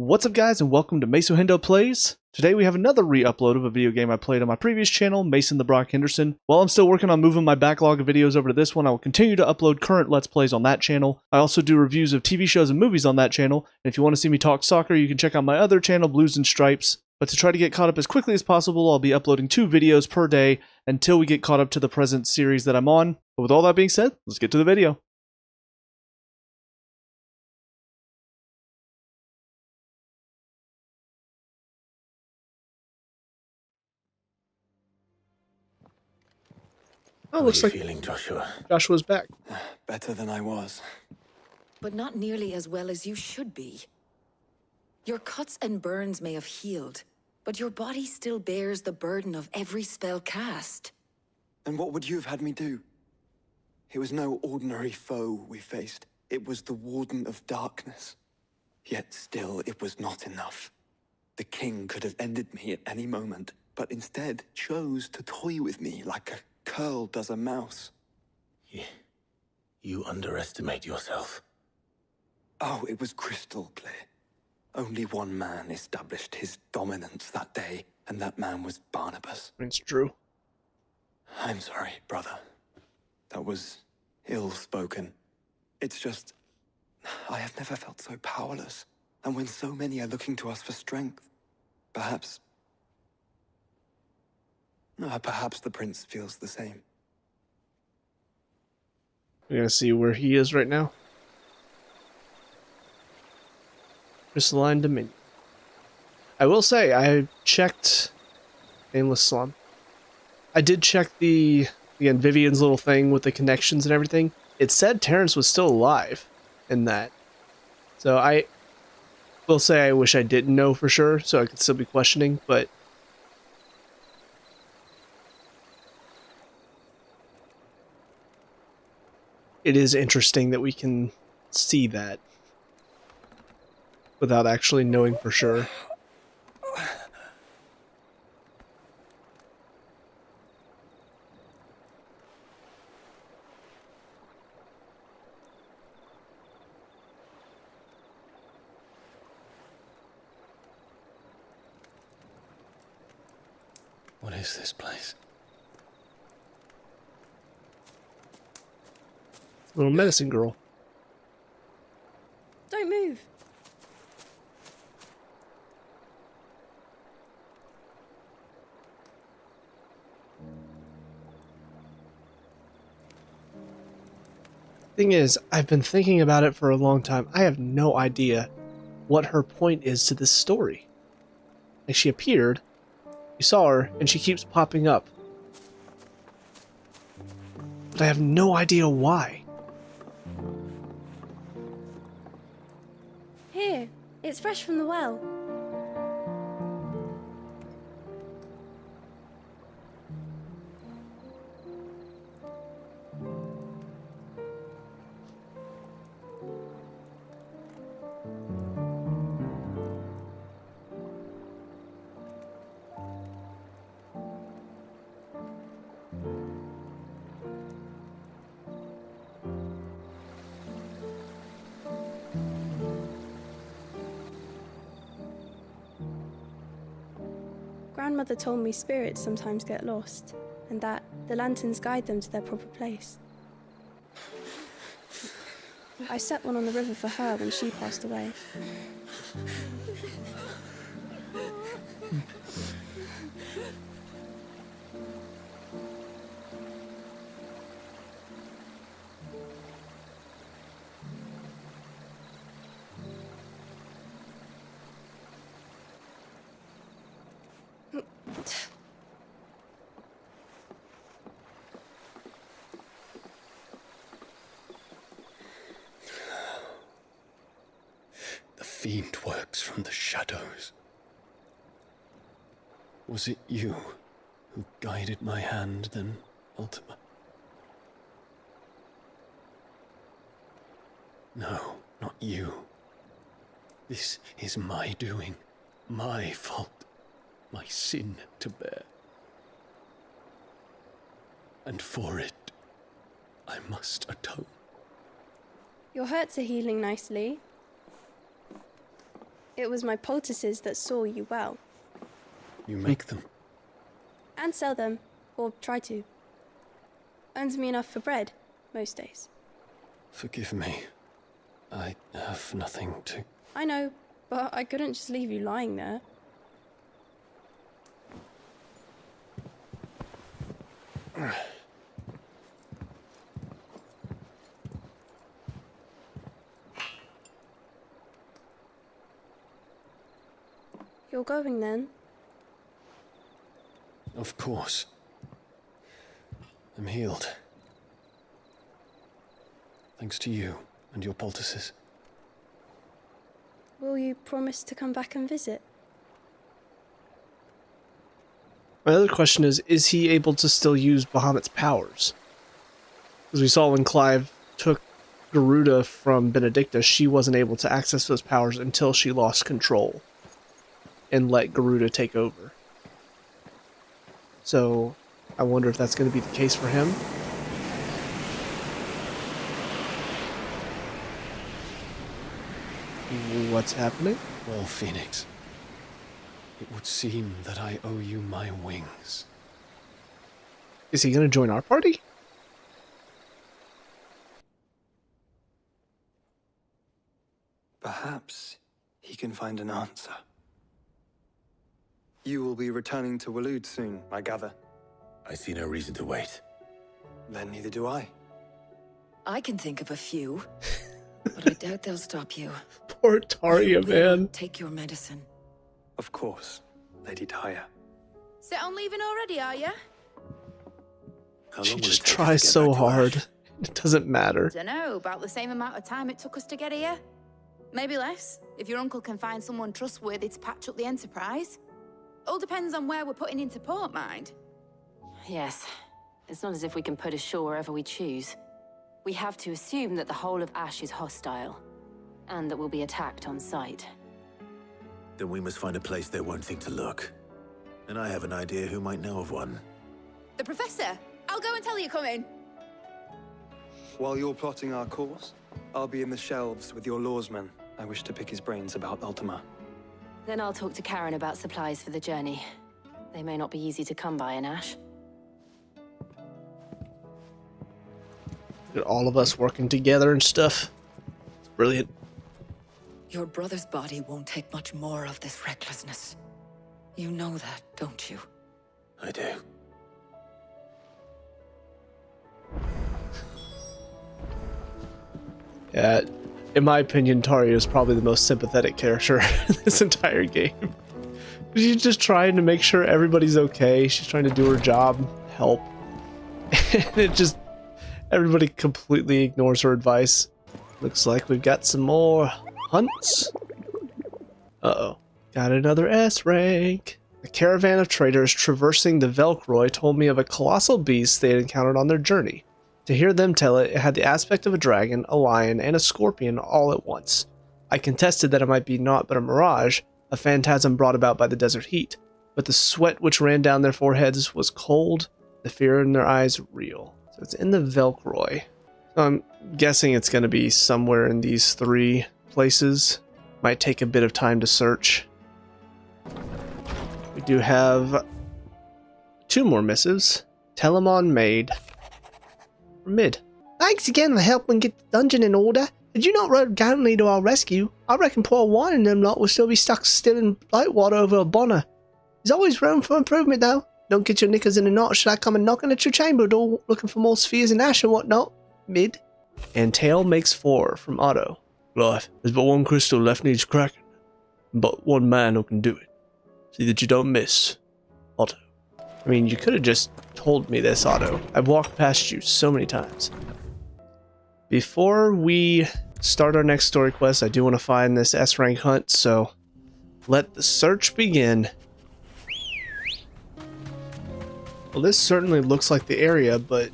What's up guys, and welcome to Maso Hendo Plays. Today we have another re-upload of a video game I played on my previous channel, Mason the Brock Henderson. While I'm still working on moving my backlog of videos over to this one, I will continue to upload current Let's Plays on that channel. I also do reviews of TV shows and movies on that channel, and if you want to see me talk soccer, you can check out my other channel, Blues and Stripes. But to try to get caught up as quickly as possible, I'll be uploading 2 videos per day until we get caught up to the present series that I'm on. But with all that being said, let's get to the video. Oh, How looks are you like feeling, Joshua? Joshua's back. Better than I was. But not nearly as well as you should be. Your cuts and burns may have healed, but your body still bears the burden of every spell cast. And what would you have had me do? It was no ordinary foe we faced. It was the Warden of Darkness. Yet still, it was not enough. The king could have ended me at any moment, but instead chose to toy with me like a curl does a mouse. You underestimate yourself. Oh, it was crystal clear. Only one man established his dominance that day, and that man was Barnabas. It's true. I'm sorry, brother. That was ill-spoken. It's just, I have never felt so powerless. And when so many are looking to us for strength, perhaps the prince feels the same. We're gonna see where he is right now. Crystalline Dominion. I will say, I checked Nameless Slum. I did check again, Vivian's little thing with the connections and everything. It said Terrence was still alive in that. So I will say I wish I didn't know for sure, so I could still be questioning, but it is interesting that we can see that without actually knowing for sure. What is this place? Little medicine girl. Don't move. Thing is, I've been thinking about it for a long time. I have no idea what her point is to this story. Like, she appeared, you saw her, and she keeps popping up. But I have no idea why. Here, it's fresh from the well. Grandmother told me spirits sometimes get lost, and that the lanterns guide them to their proper place. I set one on the river for her when she passed away. The fiend works from the shadows. Was it you who guided my hand then, Ultima? No, not you. This is my doing, my fault, my sin to bear. And for it, I must atone. Your hurts are healing nicely. It was my poultices that saw you well. You make them. And sell them, or try to. Earns me enough for bread, most days. Forgive me. I have nothing to... I know, but I couldn't just leave you lying there. You're going then? Of course. I'm healed. Thanks to you and your poultices. Will you promise to come back and visit? My other question is he able to still use Bahamut's powers? As we saw when Clive took Garuda from Benedicta, she wasn't able to access those powers until she lost control and let Garuda take over. So I wonder if that's going to be the case for him. What's happening? Well, Phoenix, it would seem that I owe you my wings. Is he going to join our party? Perhaps he can find an answer. You will be returning to Waloed soon, I gather. I see no reason to wait. Then neither do I. I can think of a few, but I doubt they'll stop you. Poor Taria, man. Take your medicine. Of course, Lady Taria. Set on leaving already, are you? How She long will just it take us tries to get so back to hard. Ash? It doesn't matter. Dunno, about the same amount of time it took us to get here. Maybe less, if your uncle can find someone trustworthy to patch up the Enterprise. All depends on where we're putting into port, mind. Yes. It's not as if we can put ashore wherever we choose. We have to assume that the whole of Ash is hostile, and that we'll be attacked on sight. Then we must find a place they won't think to look. And I have an idea who might know of one. The Professor! I'll go and tell you come in. While you're plotting our course, I'll be in the shelves with your lawsman. I wish to pick his brains about Ultima. Then I'll talk to Karen about supplies for the journey. They may not be easy to come by in Ash. Look at all of us working together and stuff. It's brilliant. Your brother's body won't take much more of this recklessness. You know that, don't you? I do. Yeah, in my opinion, Taria is probably the most sympathetic character in this entire game. She's just trying to make sure everybody's okay. She's trying to do her job, help. And it just, everybody completely ignores her advice. Looks like we've got some more hunts. Uh-oh. Got another S rank. A caravan of traders traversing the Velcroy told me of a colossal beast they had encountered on their journey. To hear them tell it, it had the aspect of a dragon, a lion, and a scorpion all at once. I contested that it might be naught but a mirage, a phantasm brought about by the desert heat, but the sweat which ran down their foreheads was cold, the fear in their eyes real. So it's in the Velcroy. So I'm guessing it's going to be somewhere in these three places. Might take a bit of time to search. We do have two more missives. Telemon Maid. Mid. Thanks again for helping get the dungeon in order. Did you not ride gallantly to our rescue? I reckon poor wine and them lot will still be stuck still in light water over a bonner. There's always room for improvement though. Don't get your knickers in a knot should I come and knocking at your chamber door looking for more spheres and ash and whatnot. Mid. And Tail makes 4 from Otto. Clive, there's but one crystal left needs cracking. But one man who can do it. See that you don't miss. Otto. I mean, you could have just told me this, Otto. I've walked past you so many times. Before we start our next story quest, I do want to find this S-rank hunt, so let the search begin. Well, this certainly looks like the area, but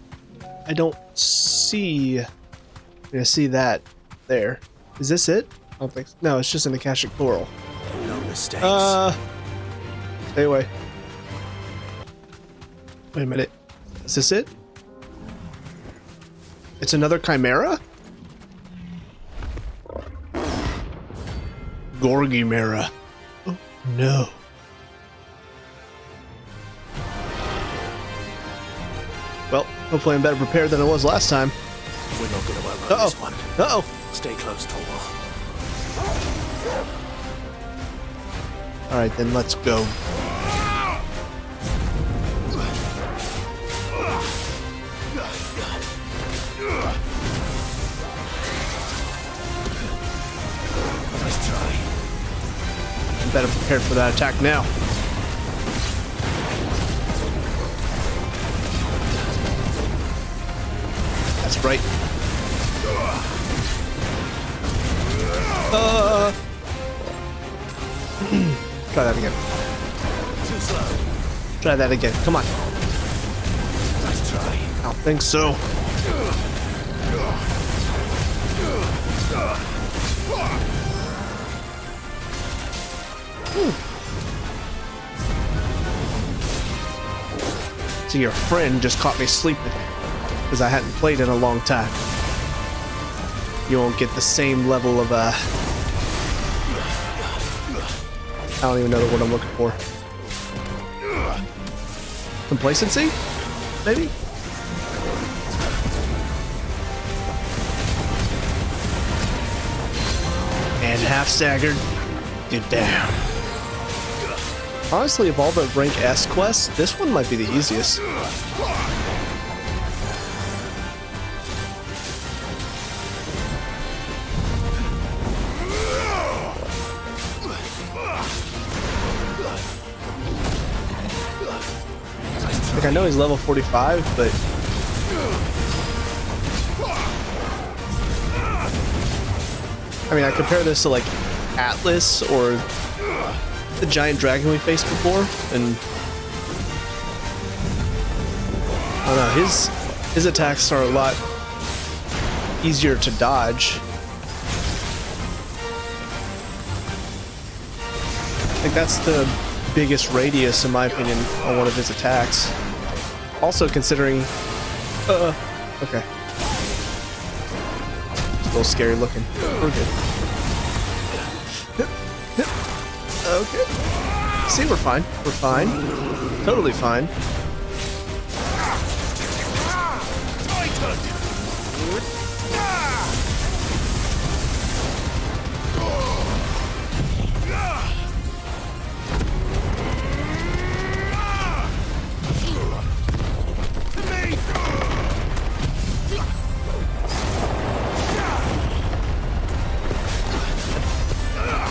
I don't see... I'm gonna see that there. Is this it? I don't think so. No, it's just an Akashic coral. No mistakes. Stay away. Wait a minute. Is this it? It's another chimera? Gorgimera. Oh, no. Well, hopefully I'm better prepared than I was last time. We're not going to outrun this one. Uh-oh. Stay close, Torwal. Alright, then let's go. Nice try. I'm better prepared for that attack now. That's right. Try that again. Too slow. Try that again. Come on. Nice try. I don't think so. So your friend just caught me sleeping because I hadn't played in a long time. You won't get the same level of I don't even know the word I'm looking for. Complacency? Maybe? And half staggered. Get down. Honestly, of all the rank S quests, this one might be the easiest. Like, I know he's level 45, but I mean, I compare this to like Atlas or the giant dragon we faced before, and I don't know, his attacks are a lot easier to dodge. I think that's the biggest radius, in my opinion, on one of his attacks. Also considering, okay. It's a little scary looking. We're good. Okay. See, we're fine. We're fine. Totally fine.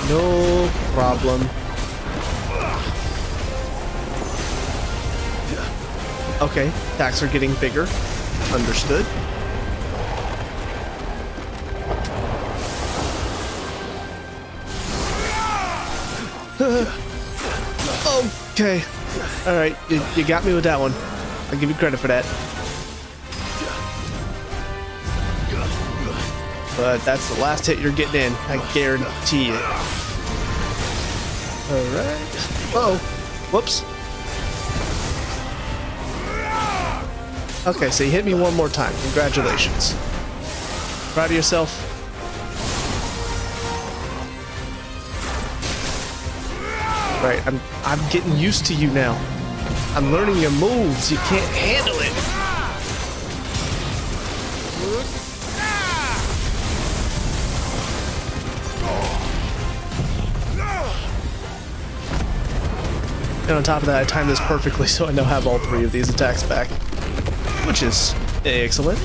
No problem. Okay, attacks are getting bigger. Understood. Okay. Alright, you got me with that one. I'll give you credit for that. But that's the last hit you're getting in. I guarantee it. Alright. Uh-oh. Whoops. Okay, so you hit me one more time. Congratulations. Proud of yourself? Right, I'm getting used to you now. I'm learning your moves. You can't handle it. And on top of that, I timed this perfectly so I now have all three of these attacks back, which is excellent.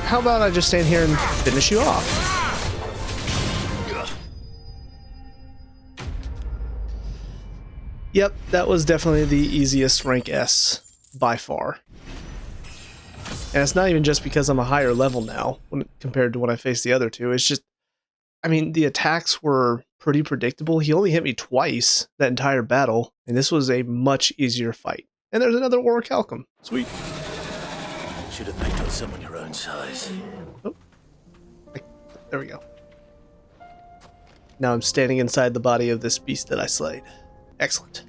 How about I just stand here and finish you off? Yep, that was definitely the easiest rank S by far. And it's not even just because I'm a higher level now compared to when I faced the other two. It's just, I mean, the attacks were pretty predictable. He only hit me twice that entire battle, And this was a much easier fight. And there's another orichalcum. Sweet. Should have picked on someone your own size. Oh. There we go. Now I'm standing inside the body of this beast that I slayed. Excellent.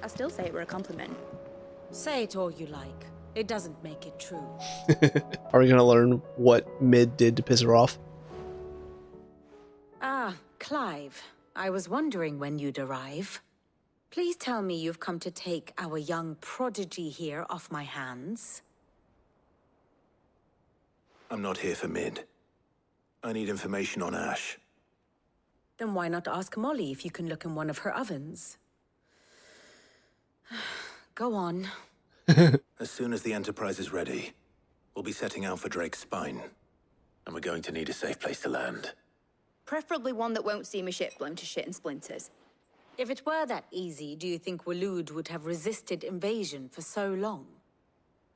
I still say it were a compliment. Say it all you like. It doesn't make it true. Are we going to learn what Mid did to piss her off? Ah, Clive. I was wondering when you'd arrive. Please tell me you've come to take our young prodigy here off my hands. I'm not here for Mid. I need information on Ash. Then why not ask Molly if you can look in one of her ovens? Go on. As soon as the Enterprise is ready, we'll be setting out for Drake's Spine. And we're going to need a safe place to land. Preferably one that won't see my ship blown to shit and splinters. If it were that easy, do you think Waloed would have resisted invasion for so long?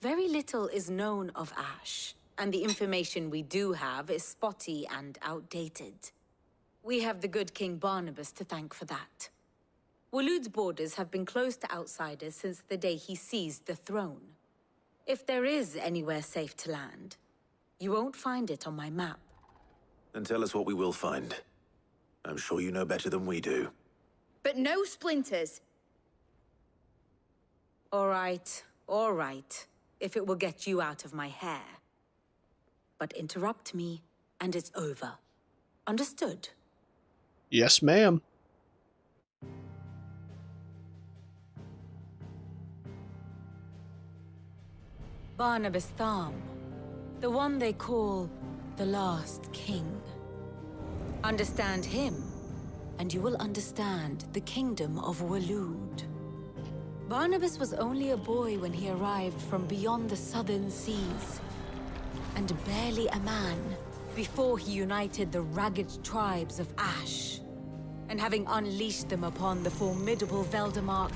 Very little is known of Ash, and the information we do have is spotty and outdated. We have the good King Barnabas to thank for that. Waloed's borders have been closed to outsiders since the day he seized the throne. If there is anywhere safe to land, you won't find it on my map. Then tell us what we will find. I'm sure you know better than we do. But no splinters. All right, if it will get you out of my hair. But interrupt me, and it's over. Understood? Yes, ma'am. Barnabas Tham, the one they call the last king. Understand him, and you will understand the kingdom of Waloed. Barnabas was only a boy when he arrived from beyond the southern seas, and barely a man before he united the ragged tribes of Ash. And having unleashed them upon the formidable Veldamark,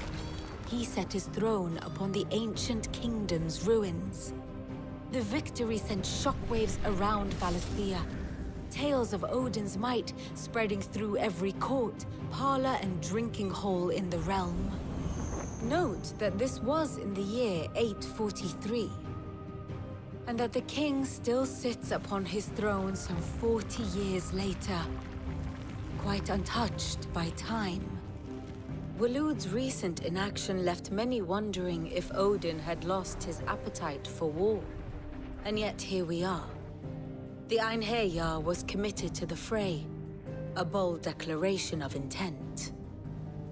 he set his throne upon the ancient kingdom's ruins. The victory sent shockwaves around Valisthea, tales of Odin's might spreading through every court, parlor, and drinking hole in the realm. Note that this was in the year 843, and that the king still sits upon his throne some 40 years later, quite untouched by time. Waloed's recent inaction left many wondering if Odin had lost his appetite for war. And yet here we are. The Einherjar was committed to the fray, a bold declaration of intent.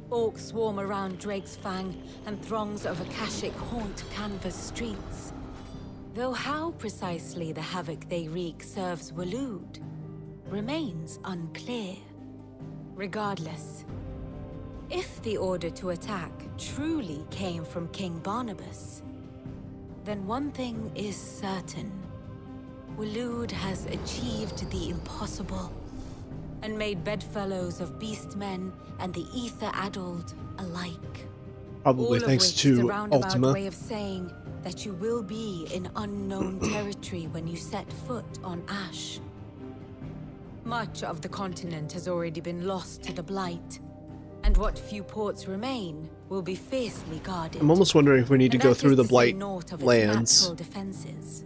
Orcs swarm around Drake's Fang, and throngs of Akashic haunt Canvas streets. Though how precisely the havoc they wreak serves Waloed remains unclear. Regardless, if the order to attack truly came from King Barnabas, then one thing is certain. Waloed has achieved the impossible, and made bedfellows of beastmen and the ether-addled alike. Probably All thanks of which to is a roundabout Ultima. way of saying that you will be in unknown territory when you set foot on Ash. Much of the continent has already been lost to the Blight, and what few ports remain will be fiercely guarded. I'm almost wondering if we need to And go that through is the to say Blight naught of its lands. natural defenses.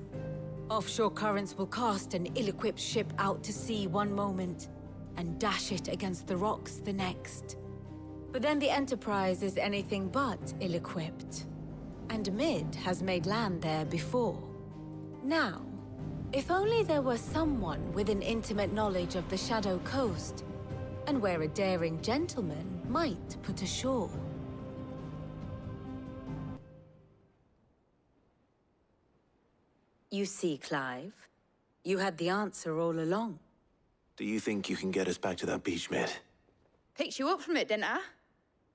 Offshore currents will cast an ill-equipped ship out to sea one moment, and dash it against the rocks the next. But then the Enterprise is anything but ill-equipped, and Mid has made land there before. Now, if only there were someone with an intimate knowledge of the Shadow Coast, and where a daring gentleman might put ashore. You see, Clive, you had the answer all along. Do you think you can get us back to that beach, Mid? Picked you up from it, didn't I?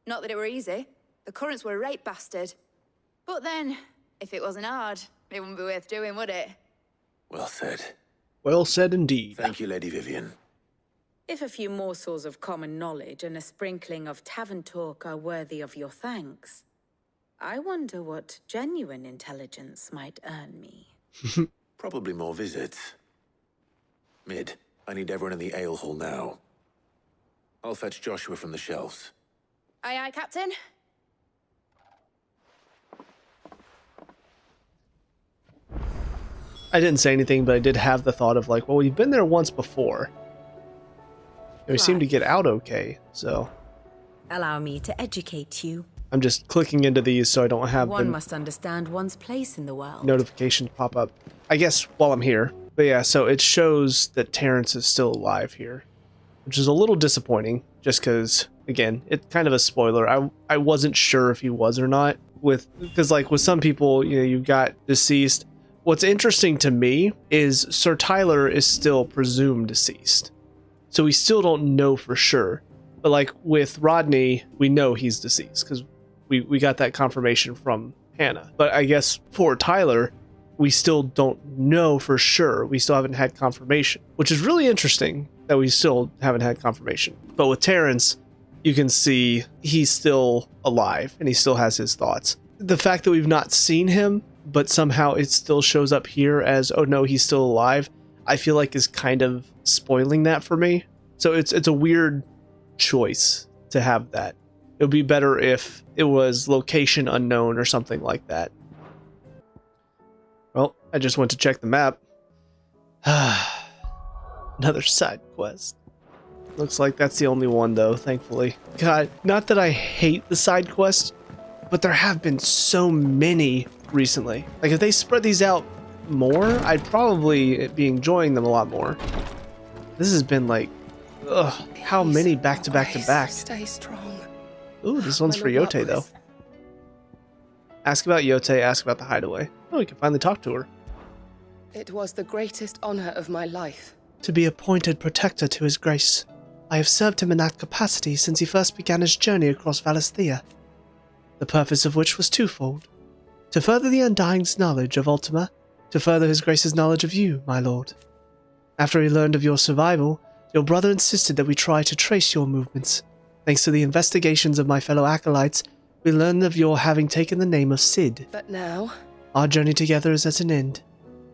Not that it were easy. The currents were a right bastard. But then, if it wasn't hard, it wouldn't be worth doing, would it? Well said. Well said indeed. Thank you, Lady Vivian. If a few morsels of common knowledge and a sprinkling of tavern talk are worthy of your thanks, I wonder what genuine intelligence might earn me. Probably more visits. Mid, I need everyone in the ale hall now. I'll fetch Joshua from the shelves. Aye, aye, Captain. I didn't say anything, but I did have the thought of like, well, we've been there once before. And we seem to get out okay, so. Allow me to educate you. I'm just clicking into these so I don't have One the must understand one's place in the world. notifications pop up, I guess, while I'm here. But yeah, so it shows that Terrence is still alive here, which is a little disappointing, just because, again, it's kind of a spoiler. I wasn't sure if he was or not, because like with some people, you know, you got deceased. What's interesting to me is Sir Tyler is still presumed deceased, so we still don't know for sure. But like with Rodney, we know he's deceased because we got that confirmation from Hannah. But I guess for Tyler, we still don't know for sure. We still haven't had confirmation, which is really interesting that we still haven't had confirmation. But with Terrence, you can see he's still alive and he still has his thoughts. The fact that we've not seen him, but somehow it still shows up here as, oh no, he's still alive, I feel like is kind of spoiling that for me. So it's a weird choice to have that. It would be better if it was location unknown or something like that. Well, I just went to check the map. Another side quest. Looks like that's the only one though, thankfully. God, not that I hate the side quests, but there have been so many recently. Like if they spread these out more, I'd probably be enjoying them a lot more. This has been like, ugh, how many back to back to back. Stay strong. Ooh, this one's for Yote though. Ask about Yote, ask about the hideaway. Oh, we can finally talk to her. It was the greatest honor of my life. To be appointed protector to his grace. I have served him in that capacity since he first began his journey across Valisthea, the purpose of which was twofold. To further the Undying's knowledge of Ultima, to further his grace's knowledge of you, my lord. After he learned of your survival, your brother insisted that we try to trace your movements. Thanks to the investigations of my fellow acolytes, we learned of your having taken the name of Cid. But now? Our journey together is at an end.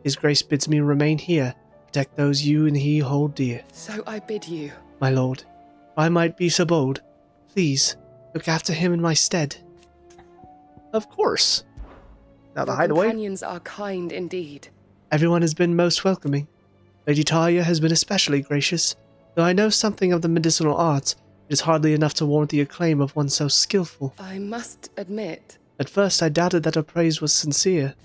His grace bids me remain here, protect those you and he hold dear. So I bid you. My lord, if I might be so bold, please, look after him in my stead. Of course. Now the Your hideaway. companions are kind indeed. Everyone has been most welcoming. Lady Talia has been especially gracious. Though I know something of the medicinal arts, it is hardly enough to warrant the acclaim of one so skillful. I must admit. At first I doubted that her praise was sincere.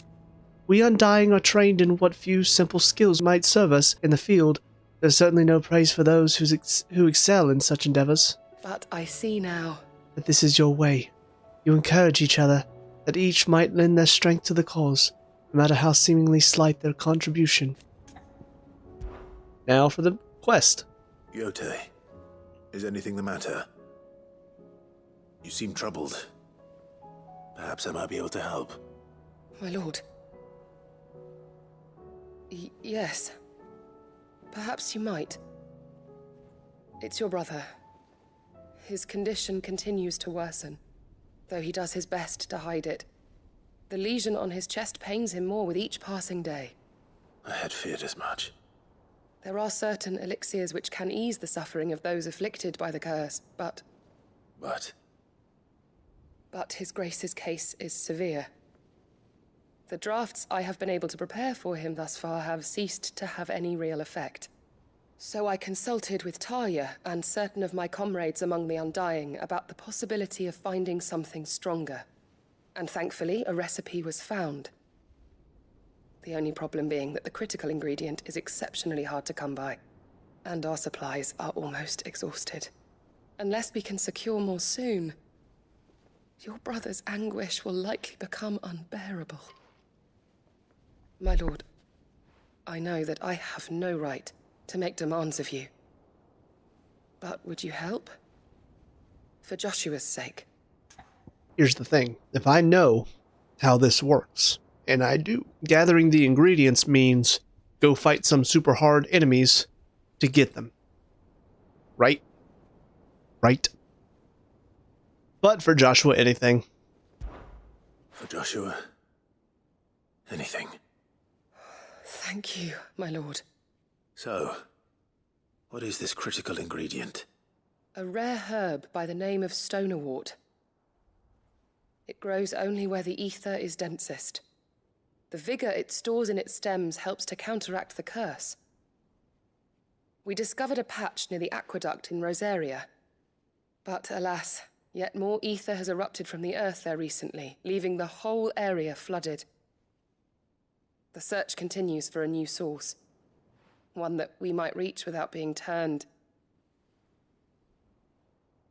We Undying are trained in what few simple skills might serve us in the field. There's certainly no praise for those who excel in such endeavors. But I see now that this is your way. You encourage each other, that each might lend their strength to the cause, no matter how seemingly slight their contribution. Now for the quest. Yote, is anything the matter? You seem troubled. Perhaps I might be able to help. My lord. Yes. Perhaps you might. It's your brother. His condition continues to worsen, though he does his best to hide it. The lesion on his chest pains him more with each passing day. I had feared as much. There are certain elixirs which can ease the suffering of those afflicted by the curse, but his grace's case is severe. The drafts I have been able to prepare for him thus far have ceased to have any real effect. So I consulted with Talia and certain of my comrades among the Undying about the possibility of finding something stronger. And thankfully, a recipe was found. The only problem being that the critical ingredient is exceptionally hard to come by, and our supplies are almost exhausted. Unless we can secure more soon, your brother's anguish will likely become unbearable. My lord, I know that I have no right to make demands of you. But would you help? For Joshua's sake. Here's the thing. If I know how this works, and I do, gathering the ingredients means go fight some super hard enemies to get them. Right? Right? But for Joshua, anything. For Joshua, anything. Thank you, my lord. So, what is this critical ingredient? A rare herb by the name of stonerwort. It grows only where the ether is densest. The vigor it stores in its stems helps to counteract the curse. We discovered a patch near the aqueduct in Rosaria. But alas, yet more ether has erupted from the earth there recently, leaving the whole area flooded. The search continues for a new source. One that we might reach without being turned.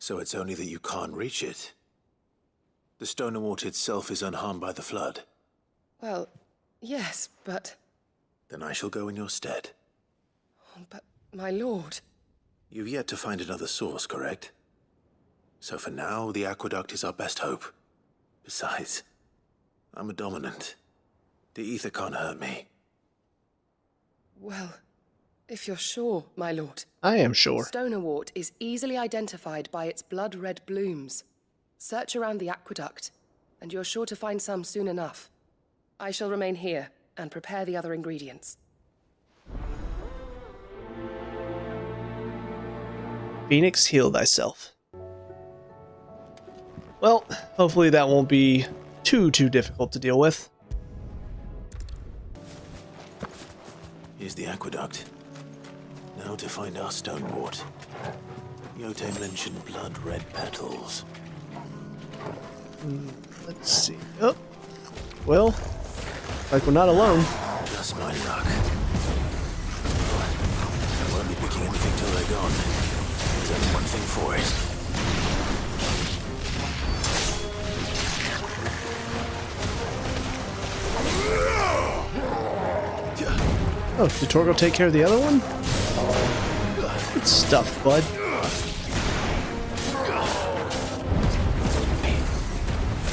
So it's only that you can't reach it. The stonerwort itself is unharmed by the flood. Well, yes, but... Then I shall go in your stead. But, my lord... You've yet to find another source, correct? So for now, the aqueduct is our best hope. Besides, I'm a dominant. The ether can't hurt me. Well, if you're sure, my lord. I am sure. Stonerwort is easily identified by its blood-red blooms. Search around the aqueduct, and you're sure to find some soon enough. I shall remain here and prepare the other ingredients. Phoenix, heal thyself. Well, hopefully that won't be too difficult to deal with. Here's the aqueduct. Now to find our stonewort. Yote mentioned blood-red petals. Let's see. Oh, well, like we're not alone. Just my luck. I won't be picking anything till they're gone. There's only one thing for it. Oh, did Torgo take care of the other one? Good stuff, bud.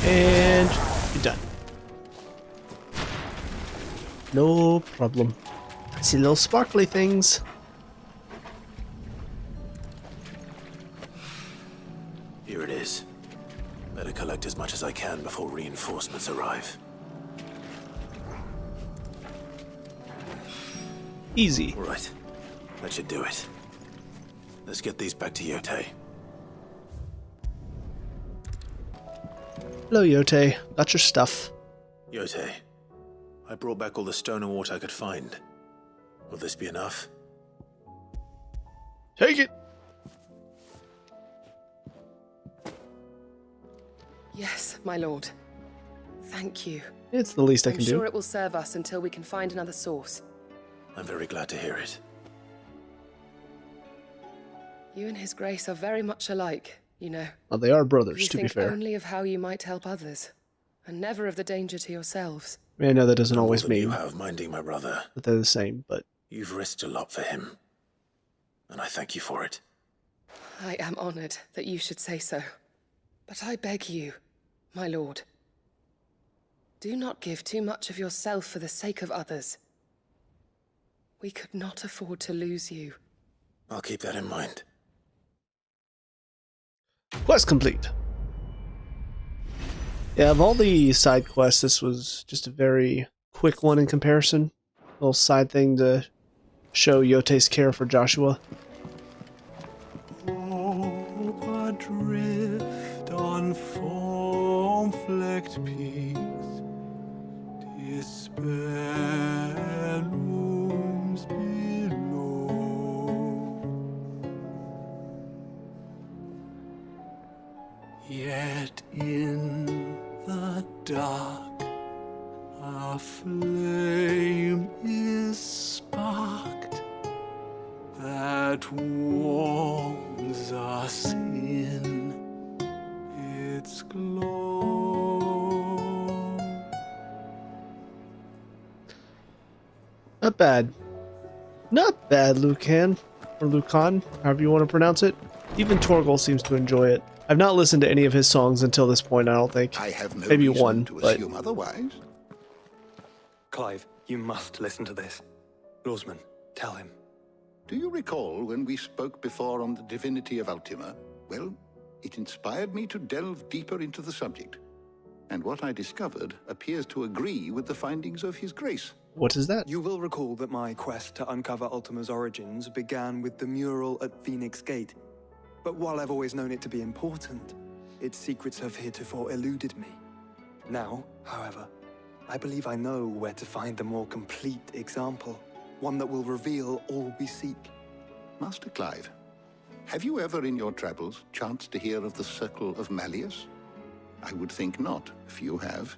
And you're done. No problem. I see little sparkly things. Here it is. Better collect as much as I can before reinforcements arrive. Easy. All right. That should do it. Let's get these back to Yote. Hello, Yote. Got your stuff. Yote, I brought back all the stonerwort I could find. Will this be enough? Take it! Yes, my lord. Thank you. It's the least I can I'm sure do. it will serve us until we can find another source. I'm very glad to hear it. You and His Grace are very much alike, you know. Well, they are brothers, You to be think fair. only of how you might help others, and never of the danger to yourselves. I mean, I know that doesn't The more always that mean you have minding my brother. that they're the same, but... You've risked a lot for him, and I thank you for it. I am honored that you should say so. But I beg you, my lord, do not give too much of yourself for the sake of others. We could not afford to lose you. I'll keep that in mind. Quest complete. Yeah, of all the side quests, this was just a very quick one in comparison. Little side thing to show Yote's care for Joshua. Oh, adrift on foam-flecked peaks, despair looms below. Yet in the dark, a flame is sparked that warms us in its glow. Not bad. Not bad, Lucan. Or Lucan, however you want to pronounce it. Even Torgal seems to enjoy it. I've not listened to any of his songs until this point, I don't think. I have no Maybe reason one, to but... assume otherwise. Clive, you must listen to this. Lawsman, tell him. Do you recall when we spoke before on the divinity of Ultima? Well, it inspired me to delve deeper into the subject. And what I discovered appears to agree with the findings of His Grace. What is that? You will recall that my quest to uncover Ultima's origins began with the mural at Phoenix Gate. But while I've always known it to be important, its secrets have heretofore eluded me. Now, however, I believe I know where to find the more complete example, one that will reveal all we seek. Master Clive, have you ever in your travels chanced to hear of the Circle of Malleus? I would think not, if you have.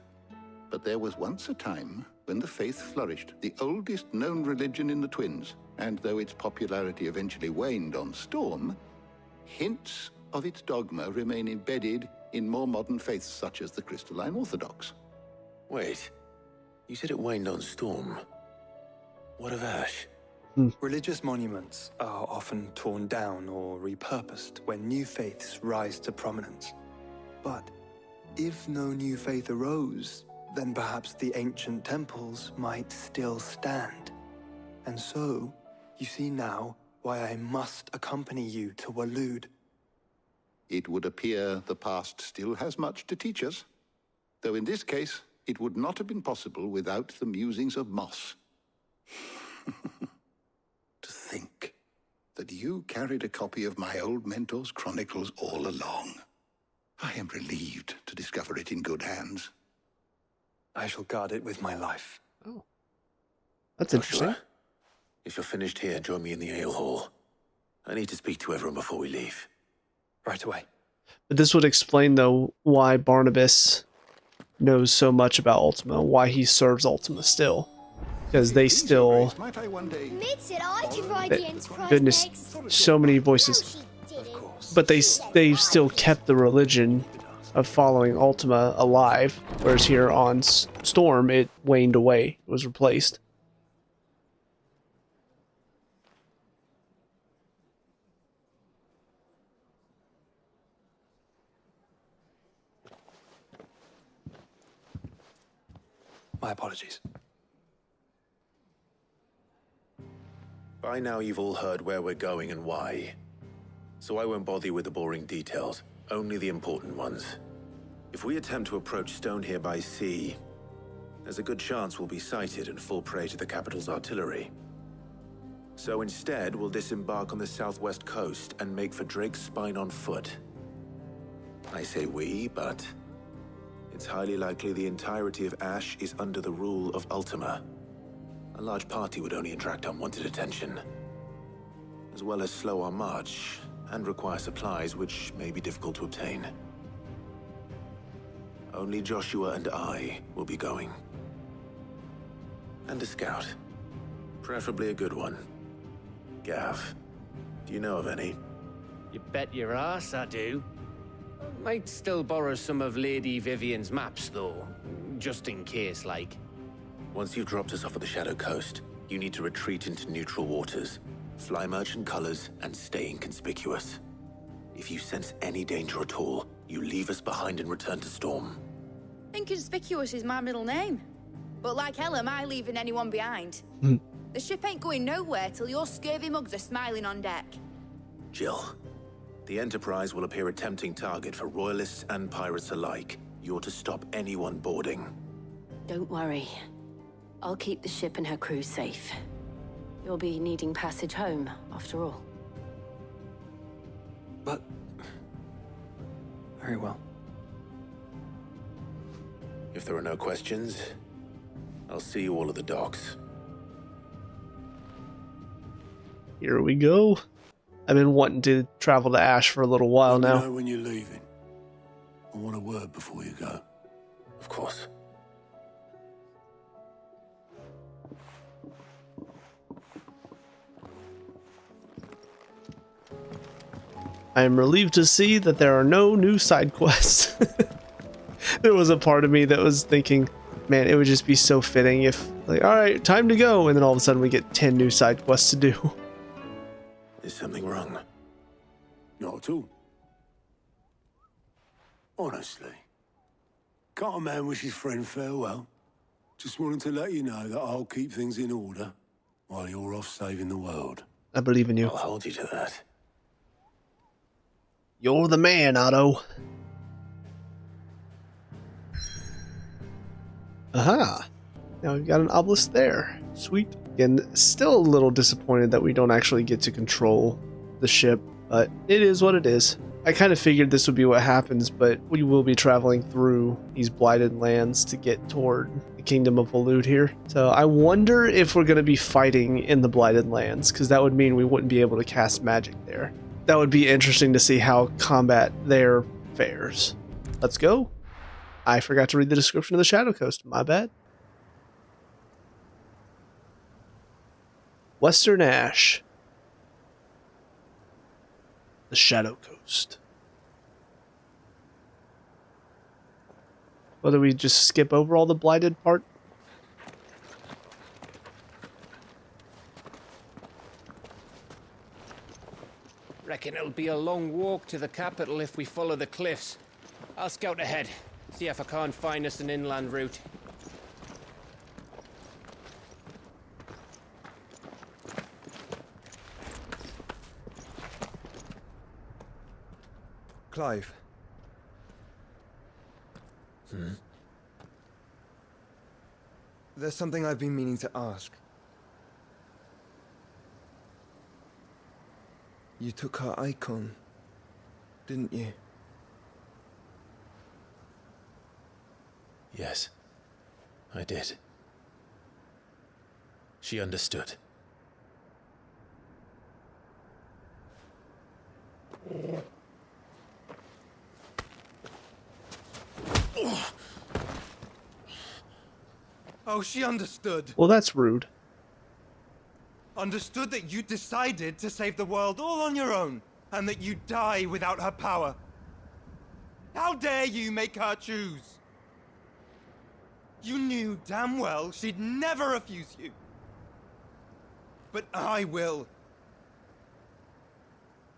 But there was once a time when the faith flourished, the oldest known religion in the Twins, and though its popularity eventually waned on Storm, hints of its dogma remain embedded in more modern faiths such as the Crystalline Orthodox. Wait, you said it waned on Storm. What of Ash? Religious monuments are often torn down or repurposed when new faiths rise to prominence. But if no new faith arose, then perhaps the ancient temples might still stand. And so, you see now why I must accompany you to Waloed. It would appear the past still has much to teach us, though in this case, it would not have been possible without the musings of Moss. To think that you carried a copy of my old mentor's chronicles all along. I am relieved to discover it in good hands. I shall guard it with my life. Oh. That's interesting. Joshua, if you're finished here, join me in the ale hall. I need to speak to everyone before we leave. Right away. But this would explain, though, why Barnabas knows so much about Ultima, why he serves Ultima still. Because they still... Goodness, so many voices. But they still kept the religion of following Ultima alive, whereas here on Storm, it waned away. It was replaced. My apologies. By now you've all heard where we're going and why. So I won't bother you with the boring details, only the important ones. If we attempt to approach Stonehere by sea, there's a good chance we'll be sighted and fall prey to the capital's artillery. So instead, we'll disembark on the southwest coast and make for Drake's Spine on foot. I say we, but it's highly likely the entirety of Ash is under the rule of Ultima. A large party would only attract unwanted attention, as well as slow our march and require supplies which may be difficult to obtain. Only Joshua and I will be going. And a scout. Preferably a good one. Gav, do you know of any? You bet your ass I do. Might still borrow some of Lady Vivian's maps, though, just in case, like. Once you've dropped us off at the Shadow Coast, you need to retreat into neutral waters, fly merchant colors, and stay inconspicuous. If you sense any danger at all, you leave us behind and return to Storm. Inconspicuous is my middle name. But like hell am I leaving anyone behind. The ship ain't going nowhere till your scurvy mugs are smiling on deck. Jill, the Enterprise will appear a tempting target for royalists and pirates alike. You're to stop anyone boarding. Don't worry. I'll keep the ship and her crew safe. You'll be needing passage home, after all. But... very well. If there are no questions, I'll see you all at the docks. Here we go. I've been wanting to travel to Ash for a little while now. Let me know when you're leaving. I want a word before you go. Of course. I am relieved to see that there are no new side quests. There was a part of me that was thinking, man, it would just be so fitting if, like, alright, time to go, and then all of a sudden we get 10 new side quests to do. Is something wrong? Not at all. Honestly. Can't a man wish his friend farewell? Just wanted to let you know that I'll keep things in order while you're off saving the world. I believe in you. I'll hold you to that. You're the man, Otto. Aha. Now we've got an obelisk there. Sweet. And still a little disappointed that we don't actually get to control the ship. But it is what it is. I kind of figured this would be what happens, but we will be traveling through these blighted lands to get toward the Kingdom of Waloed here. So I wonder if we're going to be fighting in the blighted lands, because that would mean we wouldn't be able to cast magic there. That would be interesting to see how combat there fares. Let's go. I forgot to read the description of the Shadow Coast. My bad. Western Ash. The Shadow Coast. Whether we just skip over all the blighted part? Reckon it'll be a long walk to the capital if we follow the cliffs. I'll scout ahead, see if I can't find us an inland route. Clive. There's something I've been meaning to ask. You took her icon, didn't you? Yes, I did. She understood. Oh, she understood. Well, that's rude. Understood that you decided to save the world all on your own, and that you'd die without her power. How dare you make her choose? You knew damn well she'd never refuse you. But I will.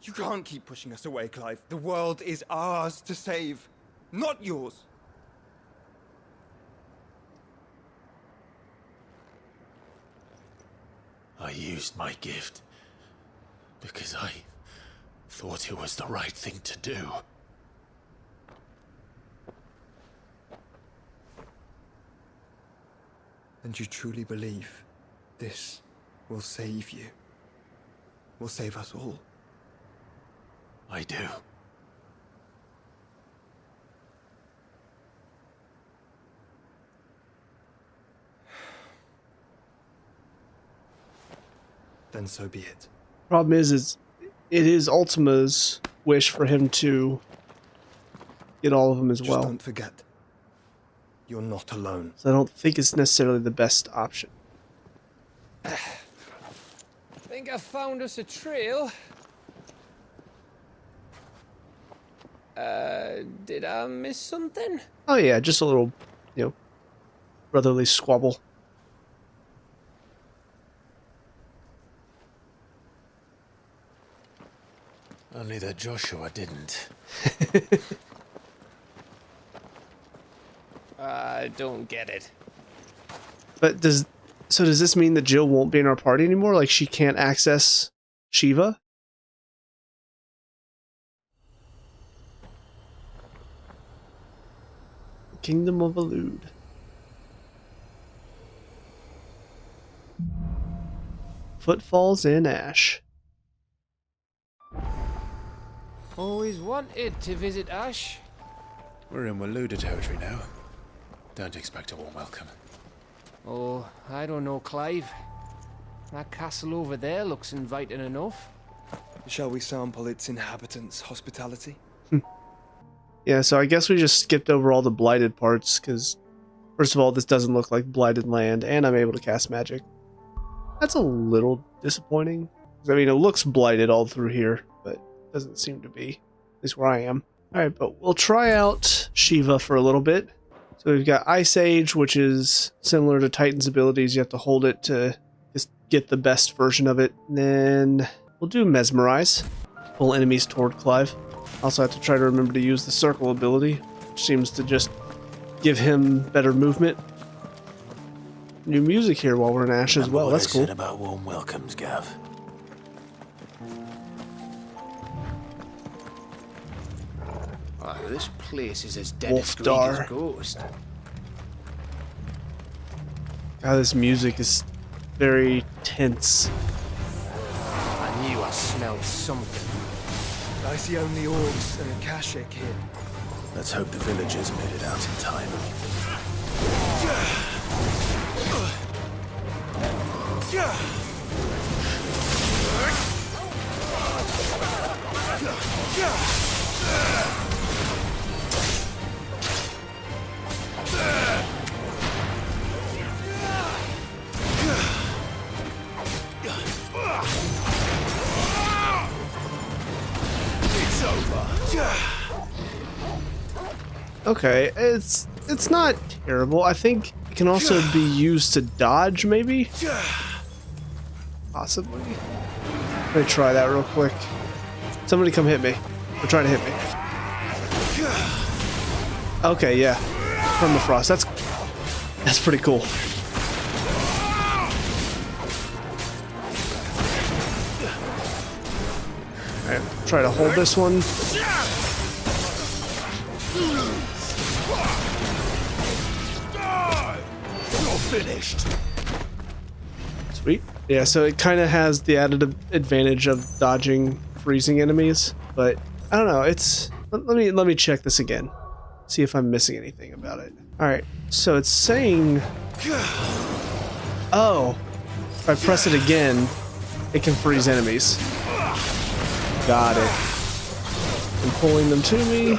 You can't keep pushing us away, Clive. The world is ours to save, not yours. I used my gift because I thought it was the right thing to do. And you truly believe this will save you? Will save us all? I do. Then so be it. Problem is it is Ultima's wish for him to get all of them as well. Just don't forget, you're not alone. So I don't think it's necessarily the best option. Think I found us a trail. Did I miss something? Oh yeah, just a little, brotherly squabble. Only that Joshua didn't. I don't get it. But does this mean that Jill won't be in our party anymore? Like she can't access Shiva? Kingdom of Waloed. Footfalls in Ash. Always wanted to visit Ash. We're in Waloed territory now. Don't expect a warm welcome. Oh, I don't know, Clive. That castle over there looks inviting enough. Shall we sample its inhabitants' hospitality? Yeah, so I guess we just skipped over all the blighted parts, because first of all, this doesn't look like blighted land, and I'm able to cast magic. That's a little disappointing. I mean, it looks blighted all through here, but it doesn't seem to be, at least where I am. Alright, but we'll try out Shiva for a little bit. So we've got Ice Age, which is similar to Titan's abilities. You have to hold it to just get the best version of it. And then we'll do Mesmerize. Pull enemies toward Clive. Also have to try to remember to use the Circle ability, which seems to just give him better movement. New music here while we're in Ash as well. That's cool. What I said about warm welcomes, Gav. Oh, this place is as dead as a ghost. God, this music is very tense. I knew I smelled something. I see only orcs and Akashic here. Let's hope the villagers made it out in time. It's over. Okay, it's not terrible. I think it can also be used to dodge, maybe? Possibly. Let me try that real quick. Somebody come hit me. They're trying to hit me. Okay, yeah. Permafrost. That's pretty cool. Alright, try to hold this one. Finished. Sweet. Yeah, so it kind of has the added advantage of dodging freezing enemies, but I don't know. It's let me check this again. See if I'm missing anything about it. All right. So it's saying, oh, if I press it again, it can freeze enemies. Got it. And pulling them to me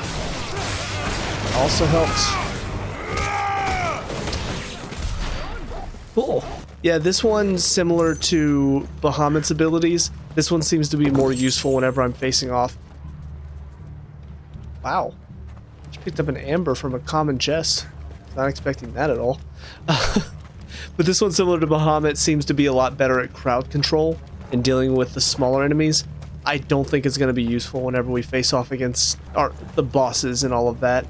also helps. Cool. Yeah, this one's similar to Bahamut's abilities. This one seems to be more useful whenever I'm facing off. Wow. Just picked up an amber from a common chest. Not expecting that at all. But this one, similar to Bahamut, seems to be a lot better at crowd control and dealing with the smaller enemies. I don't think it's going to be useful whenever we face off against the bosses and all of that.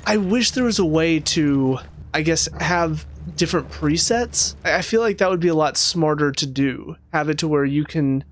I wish there was a way to, I guess, have different presets. I feel like that would be a lot smarter to do. Have it to where you can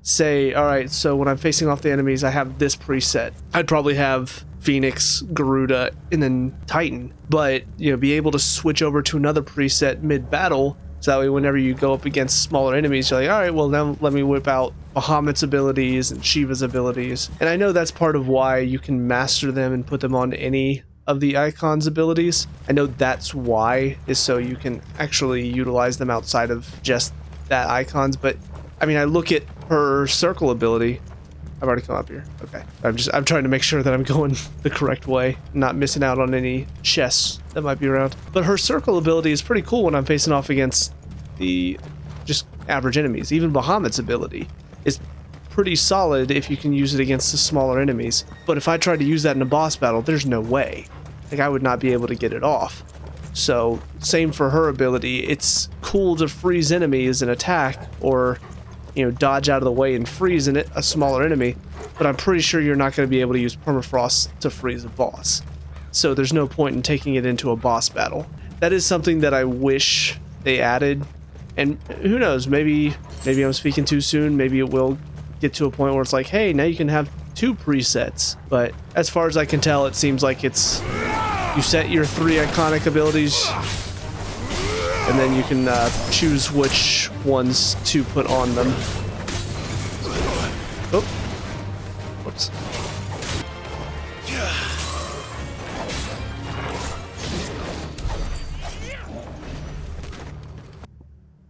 say, all right, so when I'm facing off the enemies, I have this preset. I'd probably have Phoenix, Garuda, and then Titan, but be able to switch over to another preset mid-battle, so that way whenever you go up against smaller enemies, you're like, all right, well now let me whip out Bahamut's abilities and Shiva's abilities. And I know that's part of why you can master them and put them on any of the icon's abilities. I know that's why, is so you can actually utilize them outside of just that icon's, but I mean, I look at her circle ability. I've already come up here. Okay. I'm trying to make sure that I'm going the correct way, not missing out on any chests that might be around. But her circle ability is pretty cool when I'm facing off against the just average enemies. Even Bahamut's ability is pretty solid if you can use it against the smaller enemies. But if I tried to use that in a boss battle, there's no way. Like, I would not be able to get it off. So, same for her ability. It's cool to freeze enemies and attack, or dodge out of the way and freeze a smaller enemy, but I'm pretty sure you're not going to be able to use permafrost to freeze a boss. So there's no point in taking it into a boss battle. That is something that I wish they added, and who knows, maybe I'm speaking too soon. Maybe it will get to a point where it's like, hey, now you can have 2 presets. But as far as I can tell, it seems like it's you set your 3 iconic abilities, and then you can choose which ones to put on them. Oh. Whoops.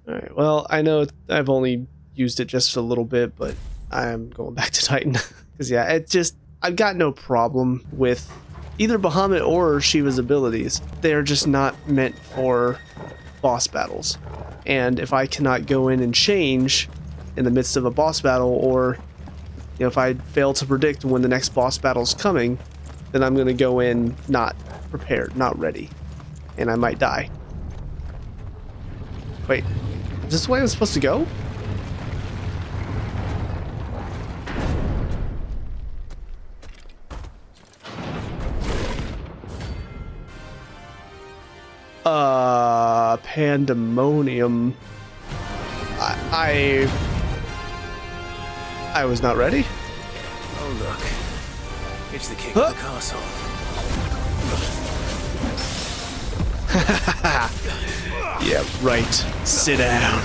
Alright, well, I know I've only used it just a little bit, but I'm going back to Titan. Because, yeah, I've got no problem with either Bahamut or Shiva's abilities. They're just not meant for boss battles, and if I cannot go in and change in the midst of a boss battle, or if I fail to predict when the next boss battle is coming, then I'm going to go in not prepared, not ready, and I might die. Wait, is this the way I'm supposed to go? Pandemonium. I was not ready. Oh look, it's the king of the castle. Yeah, right. Sit down.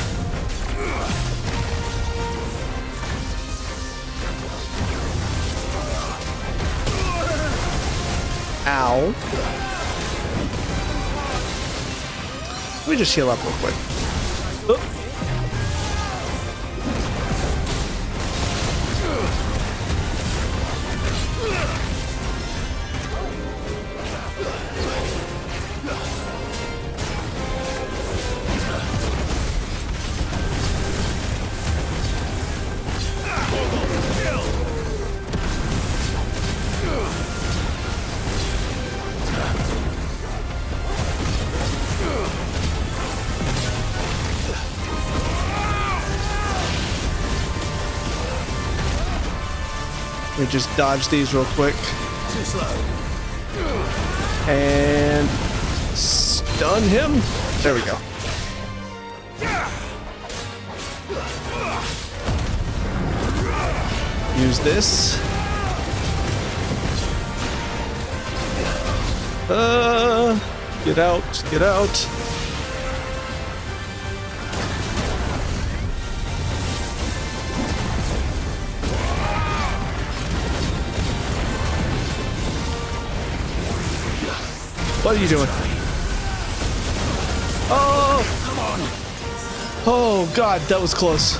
Ow. Let me just heal up real quick. Oh. Let me just dodge these real quick. Too slow. And stun him. There we go. Use this. Get out, get out. What are you doing? Oh! Come on! Oh God, that was close.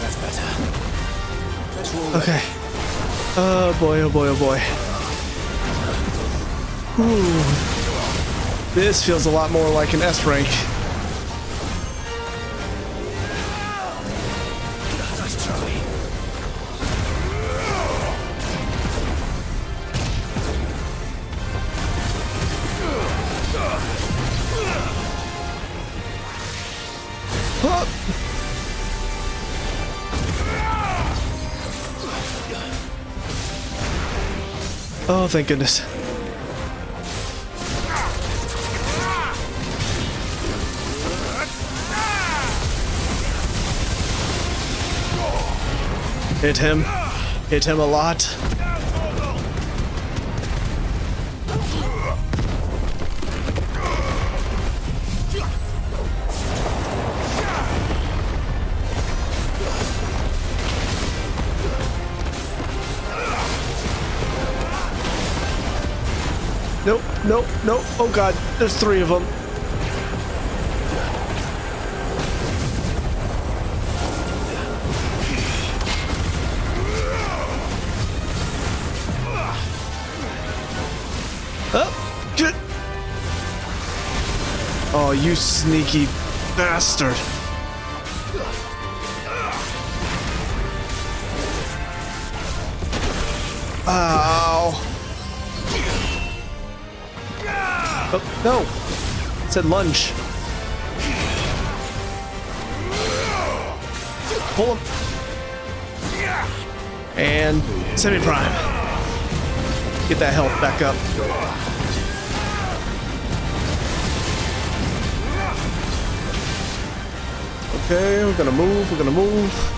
That's better. Okay. Oh boy, oh boy, oh boy. Ooh. This feels a lot more like an S rank. Oh, thank goodness. Hit him. Hit him a lot. Nope, nope, nope. Oh God, there's 3 of them. Oh, good. Oh, you sneaky bastard. Ow. Oh, no. It said lunge. Pull him. And semi-prime. Get that health back up. Okay, we're gonna move, we're gonna move.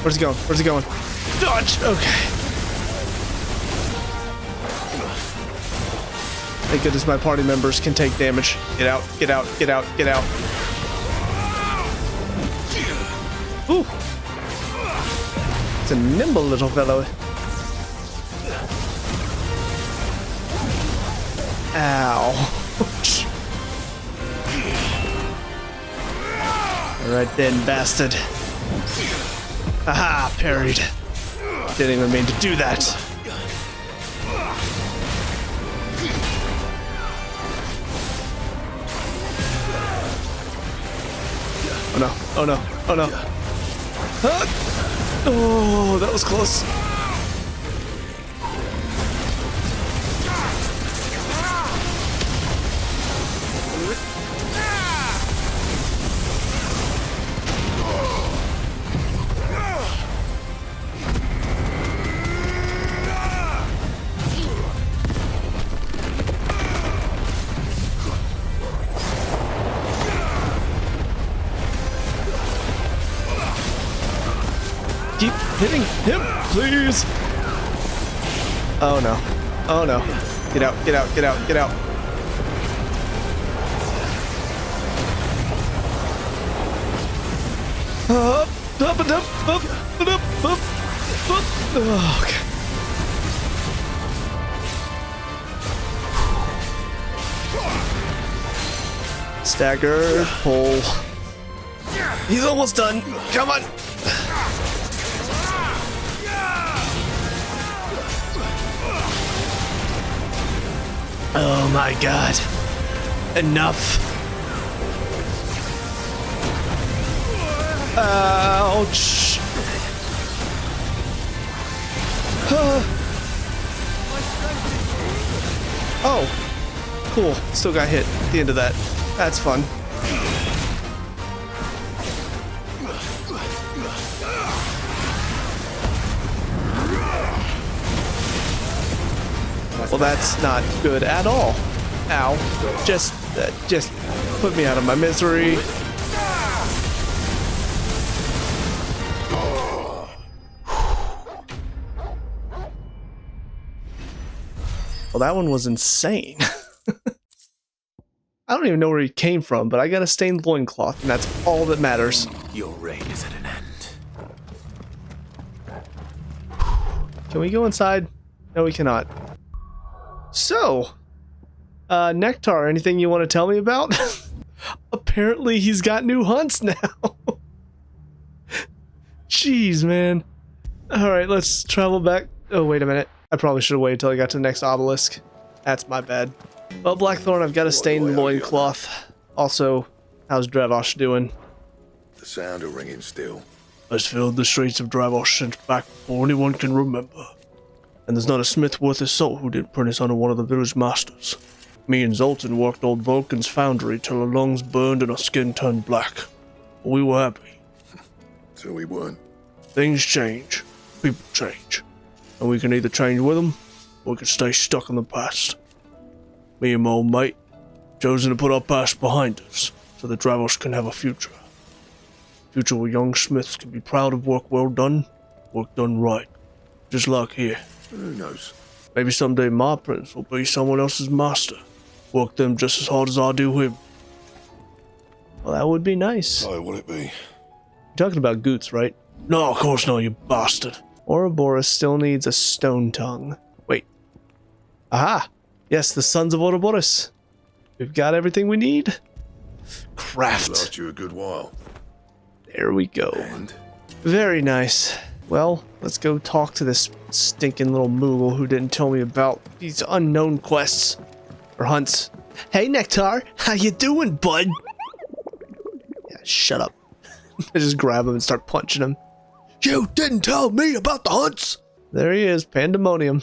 Where's he going? Where's he going? Dodge! Okay. Thank goodness my party members can take damage. Get out, get out, get out, get out. Ooh. It's a nimble little fellow. Ow. Alright then, bastard. Aha, parried. Didn't even mean to do that. Oh no, oh no, oh no. Huh? Oh, that was close. Keep hitting. him, please. Oh no. Oh no. Get out, get out, get out, get out. Up, up, up, up, up, up, up. Oh, okay. Stagger, pull. He's almost done. Come on. Oh my god. Enough. Ouch. Oh. Cool. Still got hit at the end of that. That's fun. Well, that's not good at all. Ow. Just put me out of my misery. Well, that one was insane. I don't even know where he came from, but I got a stained loincloth, and that's all that matters. Your reign is at an end. Can we go inside? No, we cannot. So, Nectar, anything you want to tell me about? Apparently he's got new hunts now. Jeez, man. Alright, let's travel back. Oh, wait a minute. I probably should have waited till I got to the next obelisk. That's my bad. Well, Blackthorn, I've got a stained loincloth. Also, how's Dravosh doing? The sound of ringing steel has filled the streets of Dravosh since back before anyone can remember. And there's not a smith worth his salt who didn't prentice under one of the village masters. Me and Zoltan worked old Vulcan's foundry till our lungs burned and our skin turned black. But we were happy. So we weren't. Things change. People change. And we can either change with them, or we can stay stuck in the past. Me and my old mate, chosen to put our past behind us, so that Dravosh can have a future. Future where young smiths can be proud of work well done, work done right. Just like here. Who knows? Maybe someday my prince will be someone else's master. Work them just as hard as I do him. Well, that would be nice. So will it be? You're talking about Goots, right? No, of course not, you bastard. Ouroboros still needs a stone tongue. Wait. Aha! Yes, the sons of Ouroboros. We've got everything we need. Craft. Last you a good while. There we go. And? Very nice. Well, let's go talk to this stinking little Moogle who didn't tell me about these unknown quests. Or hunts. Hey, Nectar! How you doing, bud? Yeah, shut up. I just grab him and start punching him. You didn't tell me about the hunts! There he is, Pandemonium.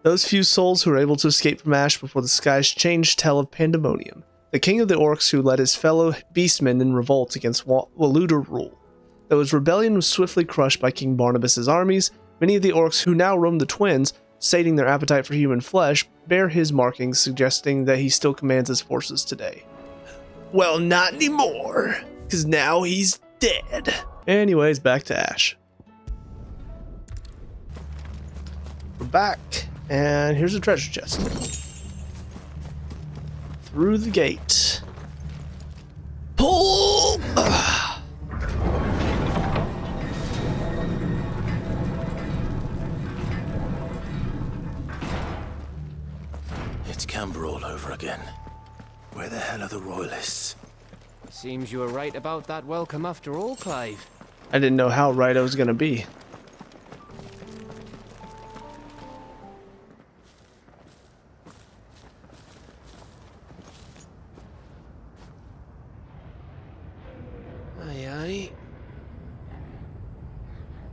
Those few souls who were able to escape from Ash before the skies changed tell of Pandemonium, the king of the orcs who led his fellow beastmen in revolt against Waluder rule. Though his rebellion was swiftly crushed by King Barnabas's armies, many of the orcs who now roam the Twins, sating their appetite for human flesh, bear his markings, suggesting that he still commands his forces today. Well, not anymore, because now he's dead. Anyways, back to Ash. We're back, and here's a treasure chest. Through the gate. Pull! It's Camber all over again. Where the hell are the royalists? Seems you were right about that welcome after all, Clive. I didn't know how right I was gonna be. Aye,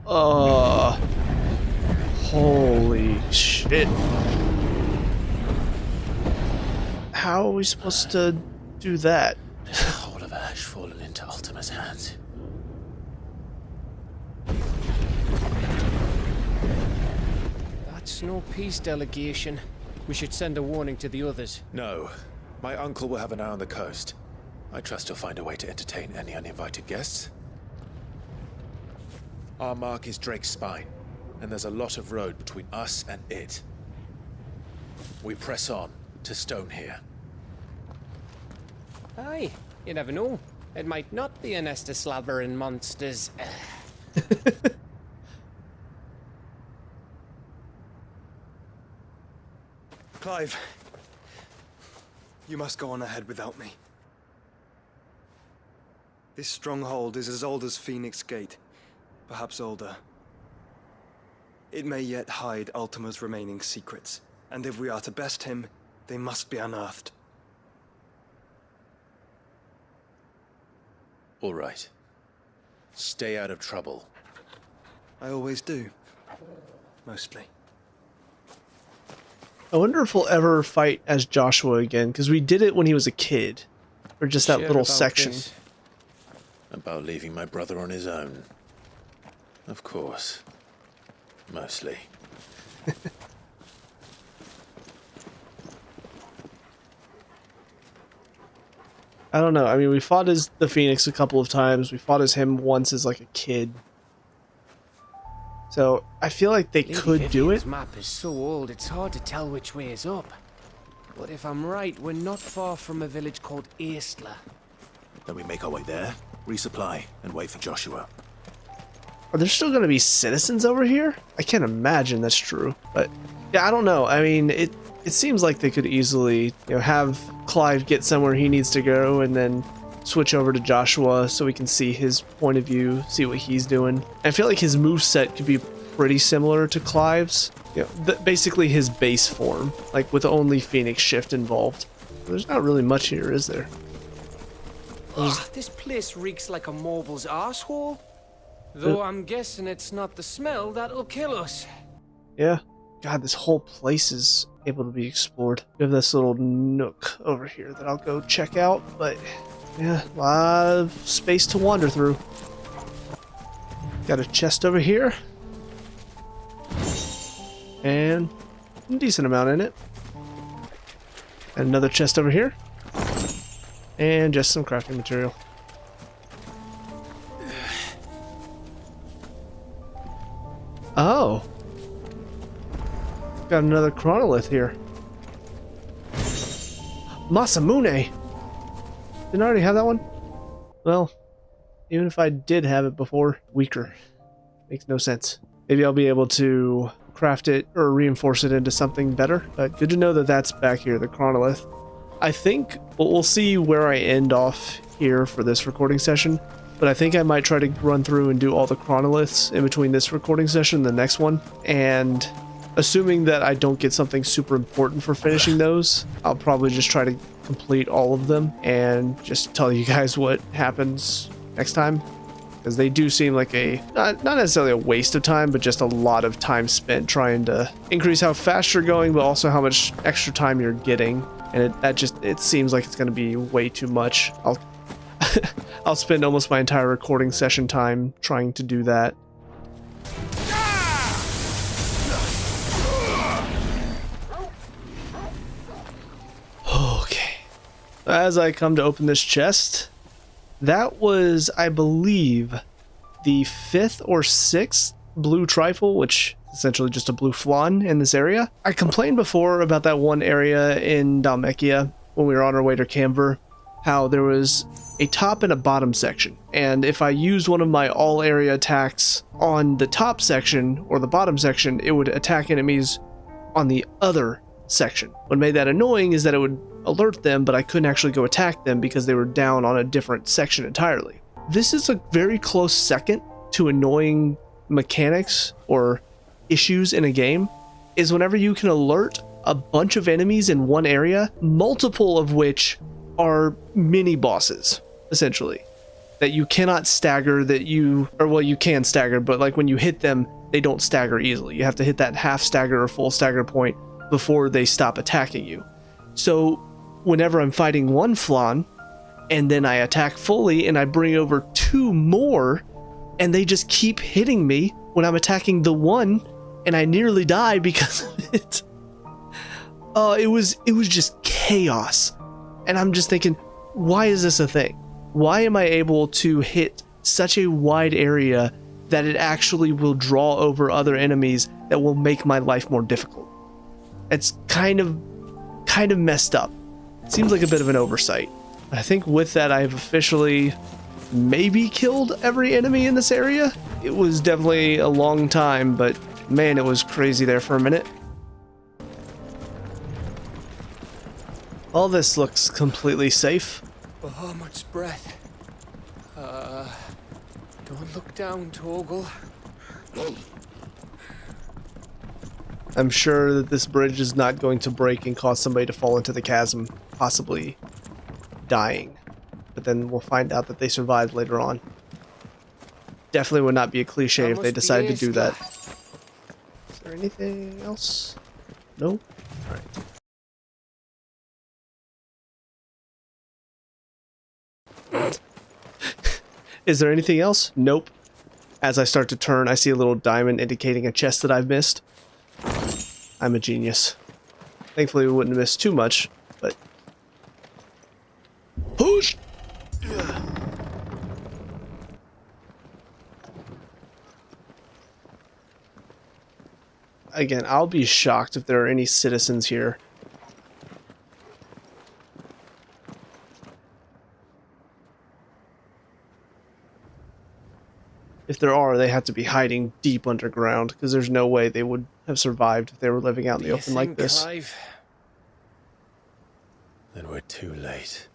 aye. Holy shit. How are we supposed to do that? The whole of Ash fallen into Ultima's hands. That's no peace delegation. We should send a warning to the others. No. My uncle will have an eye on the coast. I trust he'll find a way to entertain any uninvited guests. Our mark is Drake's spine, and there's a lot of road between us and it. We press on to Stone here. Aye, you never know. It might not be a nest of slabbering monsters. Clive, you must go on ahead without me. This stronghold is as old as Phoenix Gate, perhaps older. It may yet hide Ultima's remaining secrets, and if we are to best him, they must be unearthed. All right. Stay out of trouble. I always do. Mostly. I wonder if we'll ever fight as Joshua again, because we did it when he was a kid. Or just that Sure little about section. this? About leaving my brother on his own. Of course. Mostly. I don't know. I mean, we fought as the Phoenix a couple of times. We fought as him once as like a kid. So I feel like they could do it. This map is so old, it's hard to tell which way is up. But if I'm right, we're not far from a village called Eastler. Then we make our way there, resupply, and wait for Joshua. Are there still going to be citizens over here? I can't imagine that's true. But yeah, I don't know. I mean, it seems like they could easily, have Clive get somewhere he needs to go and then switch over to Joshua so we can see his point of view, see what he's doing. I feel like his moveset could be pretty similar to Clive's. Basically his base form, like with only Phoenix Shift involved. There's not really much here, is there? This place reeks like a mobile's arsehole. Though I'm guessing it's not the smell that'll kill us. Yeah. God, this whole place is able to be explored. We have this little nook over here that I'll go check out, but yeah, a lot of space to wander through. Got a chest over here. And a decent amount in it. And another chest over here. And just some crafting material. Oh. Got another chronolith here. Masamune! Didn't I already have that one? Well, even if I did have it before, weaker. Makes no sense. Maybe I'll be able to craft it or reinforce it into something better. But good to know that that's back here, the chronolith. I think we'll see where I end off here for this recording session. But I think I might try to run through and do all the chronoliths in between this recording session and the next one. And assuming that I don't get something super important for finishing those, I'll probably just try to complete all of them and just tell you guys what happens next time. Because they do seem like not necessarily a waste of time, but just a lot of time spent trying to increase how fast you're going, but also how much extra time you're getting. And it seems like it's going to be way too much. I'll spend almost my entire recording session time trying to do that. Okay. As I come to open this chest, that was, I believe, the 5th or 6th blue trifle, which is essentially just a blue flan in this area. I complained before about that one area in Dhalmekia when we were on our way to Camver, how there was a top and a bottom section. And if I used one of my all area attacks on the top section or the bottom section, it would attack enemies on the other section. What made that annoying is that it would alert them, but I couldn't actually go attack them because they were down on a different section entirely. This is a very close second to annoying mechanics or issues in a game, is whenever you can alert a bunch of enemies in one area, multiple of which are mini bosses, essentially, that you cannot stagger, you can stagger, but like when you hit them, they don't stagger easily. You have to hit that half stagger or full stagger point before they stop attacking you. So whenever I'm fighting one flan and then I attack fully and I bring over 2 more and they just keep hitting me when I'm attacking the one and I nearly die because of it. It was just chaos. And I'm just thinking, why is this a thing? Why am I able to hit such a wide area that it actually will draw over other enemies that will make my life more difficult. It's kind of messed up. Seems like a bit of an oversight. I think with that, I've officially maybe killed every enemy in this area. It was definitely a long time, but man, it was crazy there for a minute. All this looks completely safe. Bahamut's breath. Don't look down, Torgal. I'm sure that this bridge is not going to break and cause somebody to fall into the chasm, possibly dying. But then we'll find out that they survived later on. Definitely would not be a cliche if they decided to do that. Is there anything else? No? Alright. Is there anything else? Nope. As I start to turn, I see a little diamond indicating a chest that I've missed. I'm a genius. Thankfully, we wouldn't miss too much, but... Push! Again, I'll be shocked if there are any citizens here. If there are, they have to be hiding deep underground, because there's no way they would have survived if they were living out in the open like this. Clive? Then we're too late.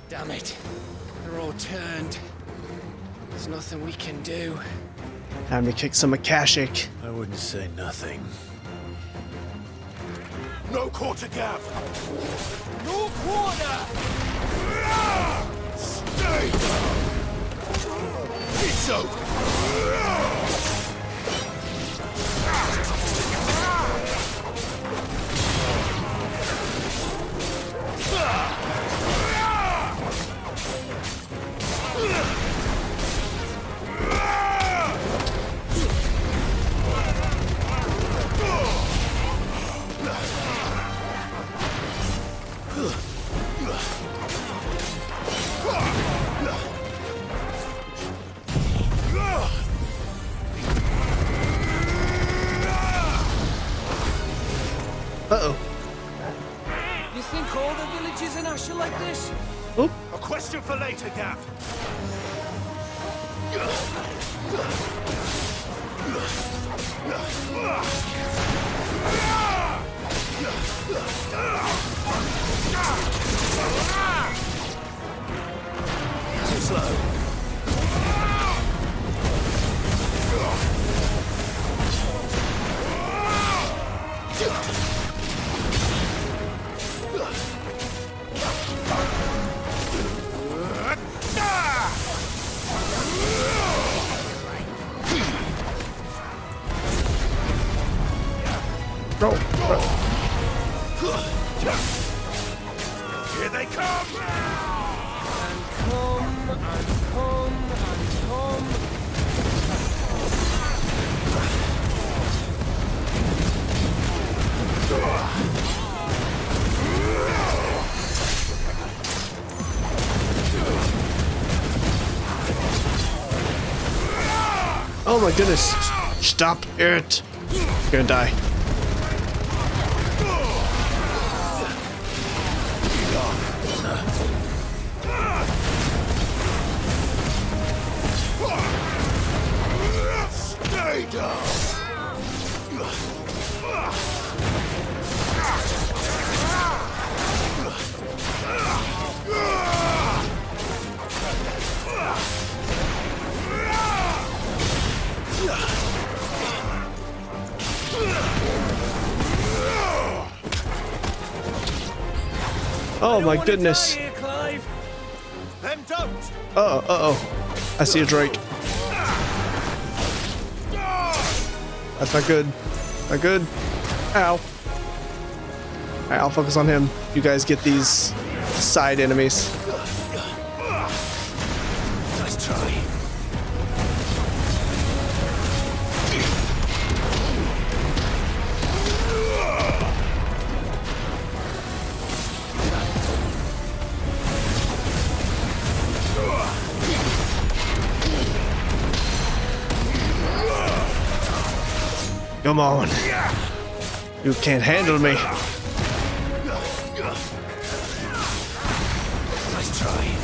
Damn it. They're all turned. There's nothing we can do. Time to kick some Akashic. I wouldn't say nothing. No quarter, Gav! No quarter! Stay down! It's over! Uh-oh. You think all the villages in Ash are like this? Oop. A question for later, Gav. Too slow. Roll. Here they come! And come, and come, and come. Oh my goodness. Stop it. You're gonna die. Stay down! Oh my goodness. Here, Clive. Then don't! Uh-oh, uh-oh. I see a Drake. That's not good. Not good. Ow. Alright, I'll focus on him. You guys get these side enemies. Nice try. Come on. You can't handle me. Nice try.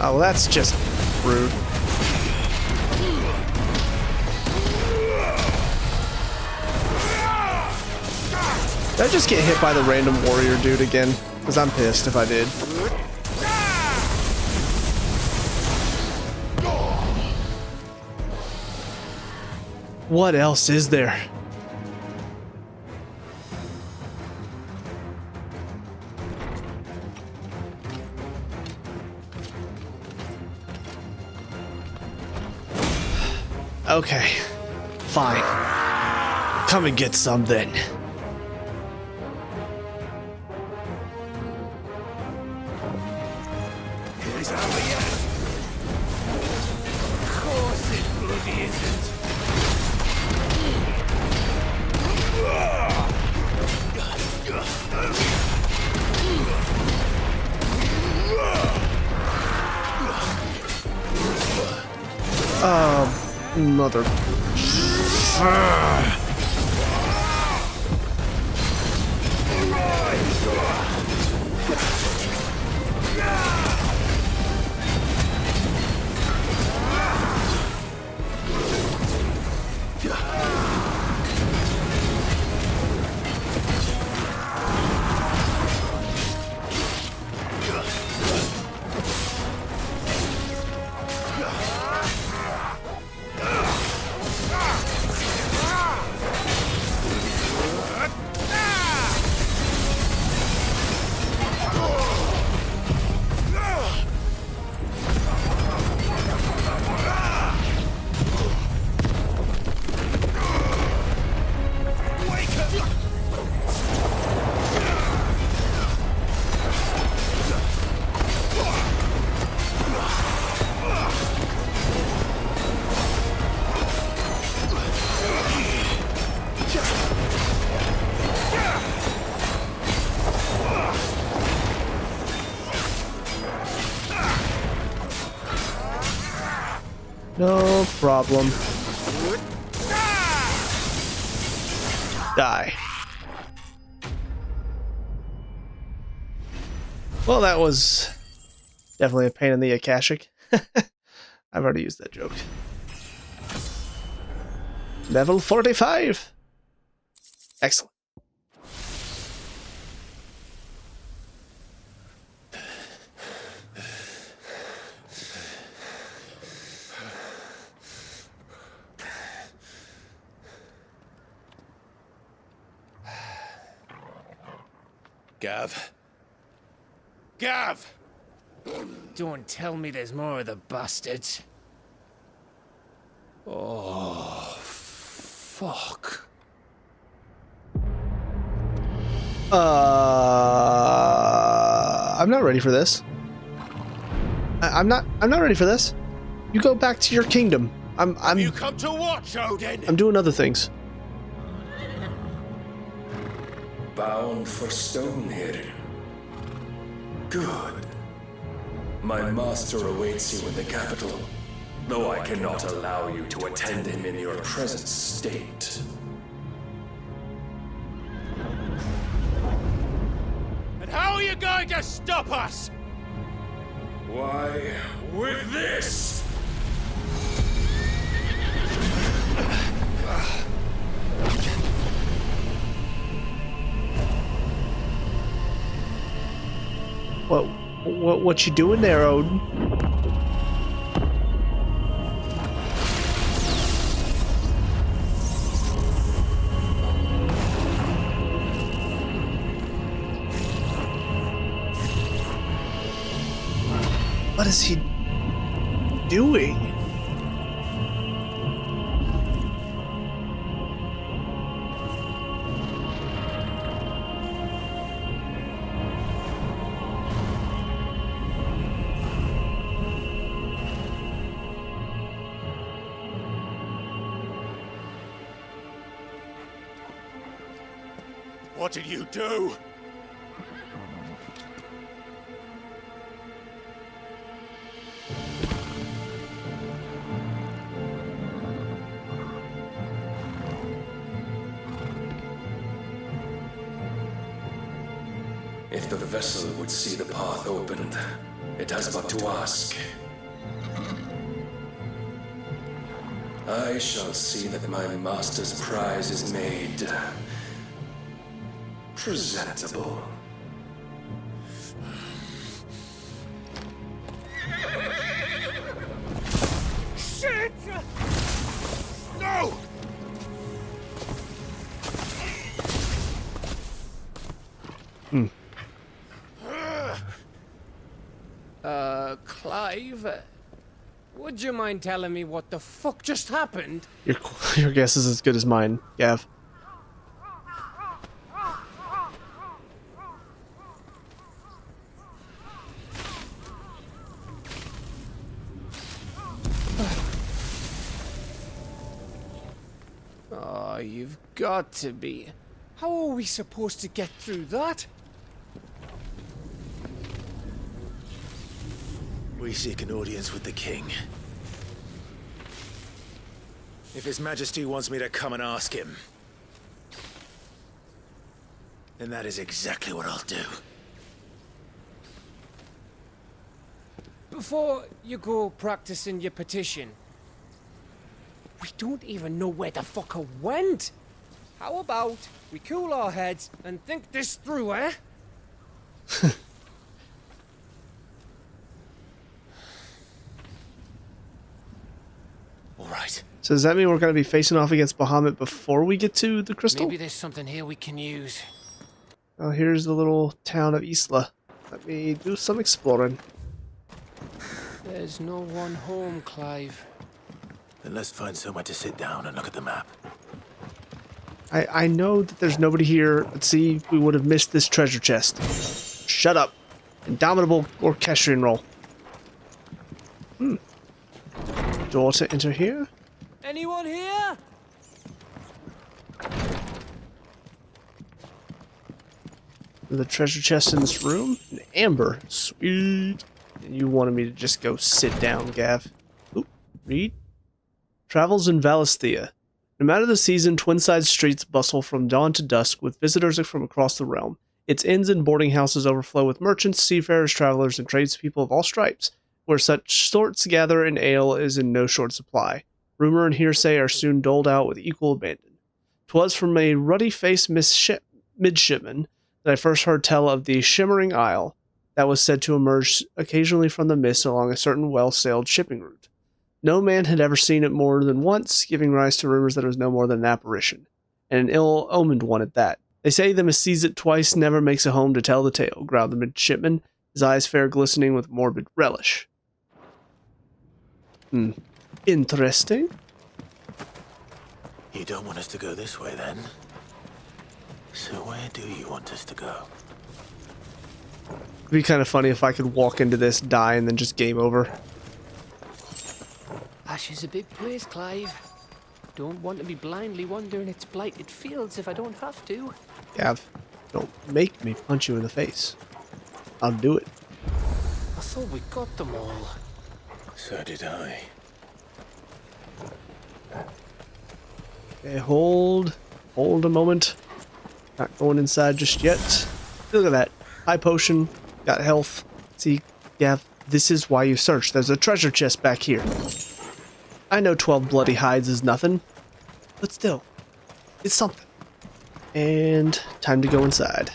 Oh, that's just rude. Did I just get hit by the random warrior dude again? Because I'm pissed if I did. What else is there? Okay, fine. Come and get some then. It's over yet. Of course it bloody isn't. Mother. No problem. Die. Well, that was definitely a pain in the Akashic. I've already used that joke. Level 45. Excellent. Gav. Gav! Don't tell me there's more of the bastards. Oh, fuck. I'm not ready for this. I'm not ready for this. You go back to your kingdom. You come to watch, Odin. I'm doing other things. Bound for Stonehill. Good. My master awaits you in the capital, though I cannot allow you to attend him in your present state. And how are you going to stop us? Why, with this! What you doing there, Odin? What is he doing? What did you do? If the vessel would see the path opened, it has but to ask. I shall see that my master's prize is made presentable. Shit! No! Clive, would you mind telling me what the fuck just happened? Your guess is as good as mine, Gav. Oh, you've got to be. How are we supposed to get through that? We seek an audience with the king. If His Majesty wants me to come and ask him, then that is exactly what I'll do. Before you go practicing your petition, we don't even know where the fucker went. How about we cool our heads and think this through, eh? Alright. So does that mean we're going to be facing off against Bahamut before we get to the crystal? Maybe there's something here we can use. Oh, here's the little town of Isla. Let me do some exploring. There's no one home, Clive. Then let's find somewhere to sit down and look at the map. I know that there's nobody here. Let's see, we would have missed this treasure chest. Shut up. Indomitable orchestrion roll. Door to enter here. Anyone here? The treasure chest in this room. An amber. Sweet. And you wanted me to just go sit down, Gav. Oop. Read. Travels in Valisthea. No matter the season, Twinside streets bustle from dawn to dusk with visitors from across the realm. Its inns and boarding houses overflow with merchants, seafarers, travelers, and tradespeople of all stripes. Where such sorts gather, and ale is in no short supply. Rumor and hearsay are soon doled out with equal abandon. 'Twas from a ruddy-faced midshipman that I first heard tell of the Shimmering Isle that was said to emerge occasionally from the mist along a certain well-sailed shipping route. No man had ever seen it more than once, giving rise to rumors that it was no more than an apparition, and an ill-omened one at that. They say them who sees it twice never makes a home to tell the tale, growled the midshipman, his eyes fair glistening with morbid relish. Interesting. You don't want us to go this way, then? So where do you want us to go? It'd be kind of funny if I could walk into this, die, and then just game over. Ash is a big place, Clive. Don't want to be blindly wandering its blighted fields if I don't have to. Gav, don't make me punch you in the face. I'll do it. I thought we got them all. So did I. Okay, hold a moment. Not going inside just yet. Look at that. High potion, got health. See, Gav, this is why you search. There's a treasure chest back here. I know 12 bloody hides is nothing, but still, it's something. And time to go inside.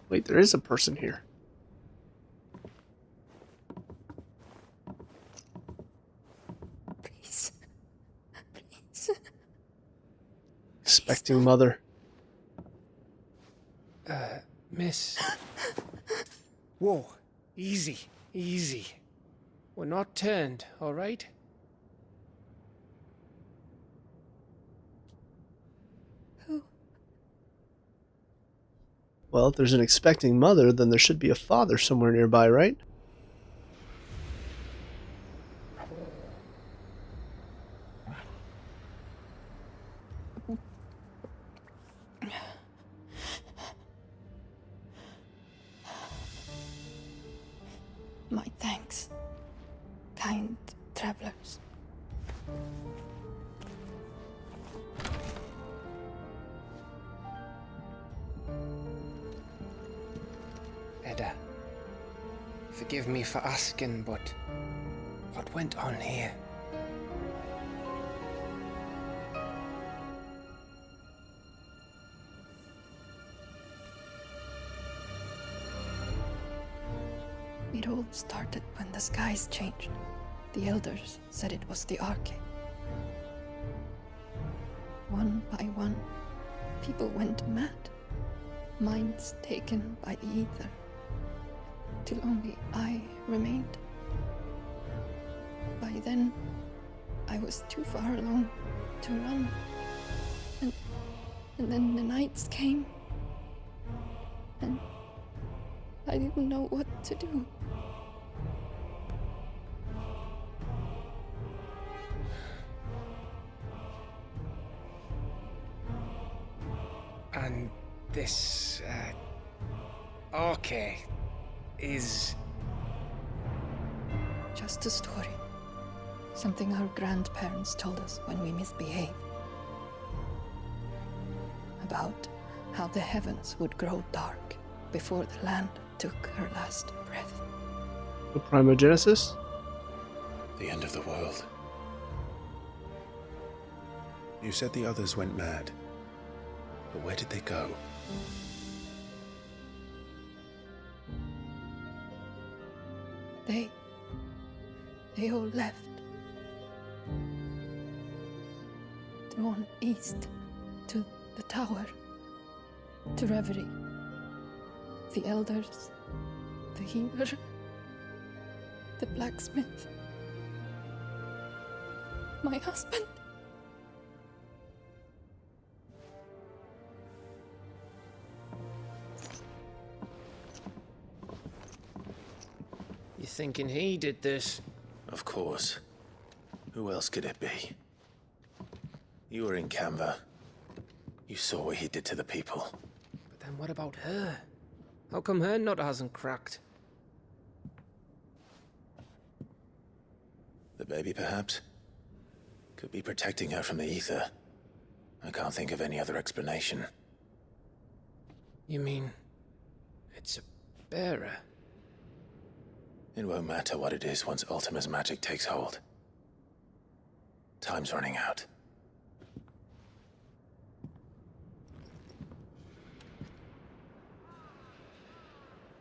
Wait, there is a person here. Please. Please. Expecting mother. Miss. Whoa. Easy. Easy. We're not turned, all right? Well, if there's an expecting mother, then there should be a father somewhere nearby, right? My thanks, kind travelers. Edda, forgive me for asking, but what went on here? It all started when the skies changed. The elders said it was the Arcade. One by one, people went mad. Minds taken by the ether. Till only I remained. By then, I was too far along to run. And then the nights came. And I didn't know what to do. And this, Arcade is... Just a story. Something our grandparents told us when we misbehaved. About how the heavens would grow dark before the land took her last breath. The Primogenesis? The end of the world. You said the others went mad. But where did they go? They all left. Drawn east to the tower, to reverie. The elders, the healer, the blacksmith, my husband. You thinking he did this? Of course. Who else could it be? You were in Canva. You saw what he did to the people. But then what about her? How come her nut hasn't cracked? The baby, perhaps? Could be protecting her from the ether. I can't think of any other explanation. You mean... it's a bearer? It won't matter what it is once Ultima's magic takes hold. Time's running out.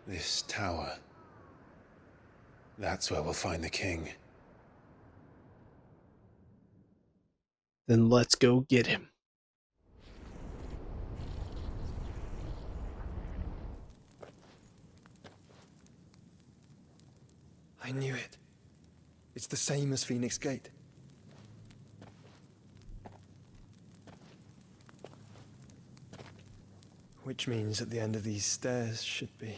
This tower. That's where we'll find the king. Then let's go get him. I knew it. It's the same as Phoenix Gate. Which means at the end of these stairs should be...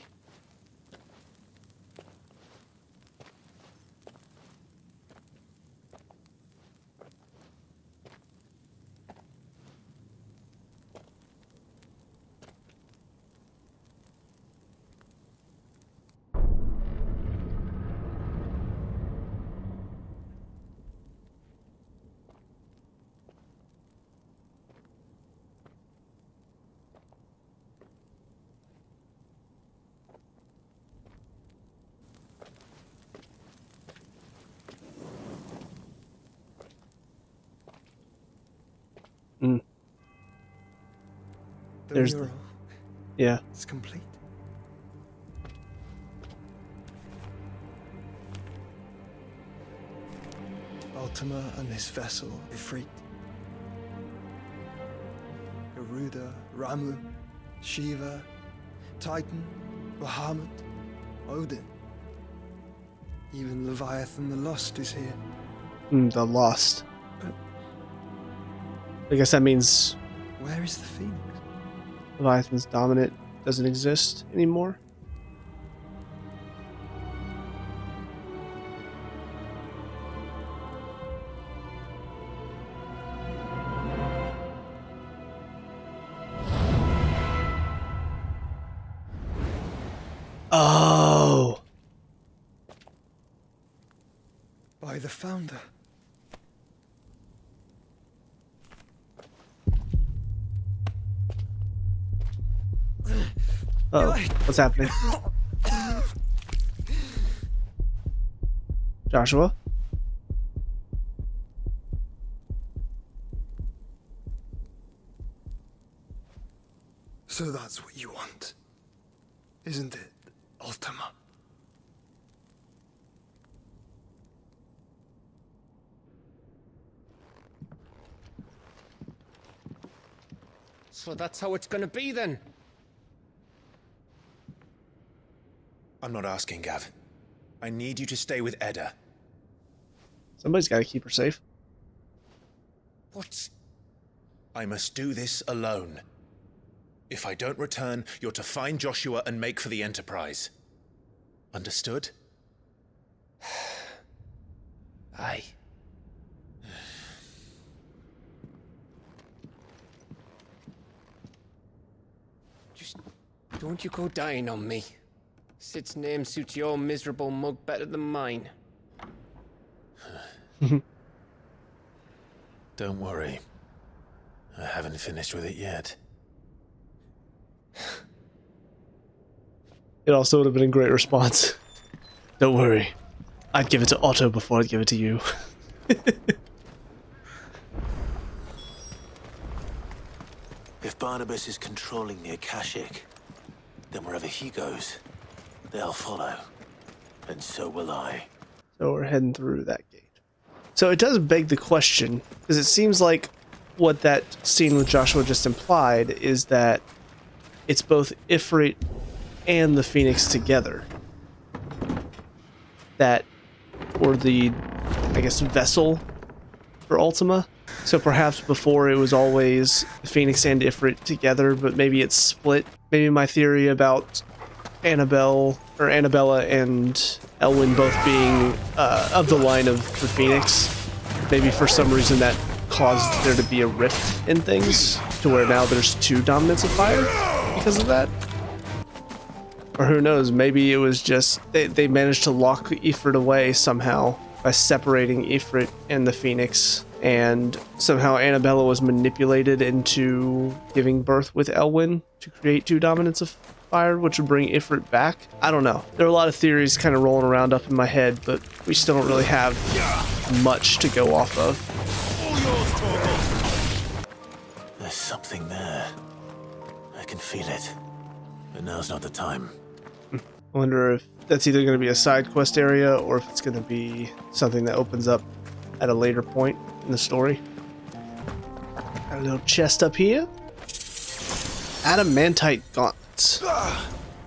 There's mural. Yeah. It's complete. Ultima and this vessel, Ifrit. Garuda, Ramu, Shiva, Titan, Bahamut, Odin. Even Leviathan the Lost is here. The Lost. I guess that means Where is the Phoenix? Leviathan's dominant doesn't exist anymore. Oh. By the Founder. Oh, what's happening? Joshua? So that's what you want, isn't it, Ultima? So that's how it's gonna be then? I'm not asking, Gav. I need you to stay with Edda. Somebody's got to keep her safe. What? I must do this alone. If I don't return, you're to find Joshua and make for the Enterprise. Understood? Aye. Just don't you go dying on me. Sid's name suits your miserable mug better than mine. Don't worry. I haven't finished with it yet. It also would have been a great response. Don't worry. I'd give it to Otto before I'd give it to you. If Barnabas is controlling the Akashic, then wherever he goes, they'll follow. And so will I. So we're heading through that gate. So it does beg the question, because it seems like what that scene with Joshua just implied is that it's both Ifrit and the Phoenix together that were the, I guess, vessel for Ultima. So perhaps before it was always Phoenix and Ifrit together, but maybe it's split. Maybe my theory about Annabella and Elwyn both being of the line of the Phoenix, maybe for some reason that caused there to be a rift in things to where now there's two dominants of fire because of that. Or who knows, maybe it was just they managed to lock Ifrit away somehow by separating Ifrit and the Phoenix, and somehow Annabella was manipulated into giving birth with Elwyn to create two dominants of fire, which would bring Ifrit back. I don't know. There are a lot of theories kind of rolling around up in my head, but we still don't really have much to go off of. There's something there. I can feel it. But now's not the time. I wonder if that's either going to be a side quest area or if it's going to be something that opens up at a later point in the story. Got a little chest up here. Adamantite gauntlets.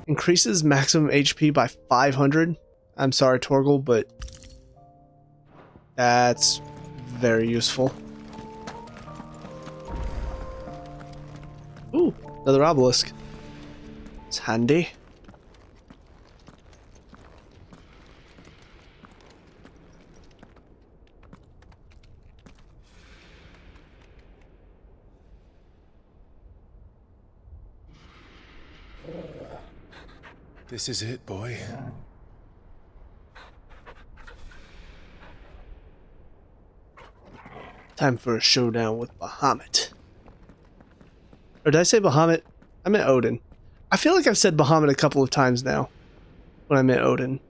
Increases maximum HP by 500. I'm sorry, Torgal, but that's very useful. Ooh, another obelisk. It's handy. This is it, boy. Time for a showdown with Bahamut. Or did I say Bahamut? I meant Odin. I feel like I've said Bahamut a couple of times now when I meant Odin.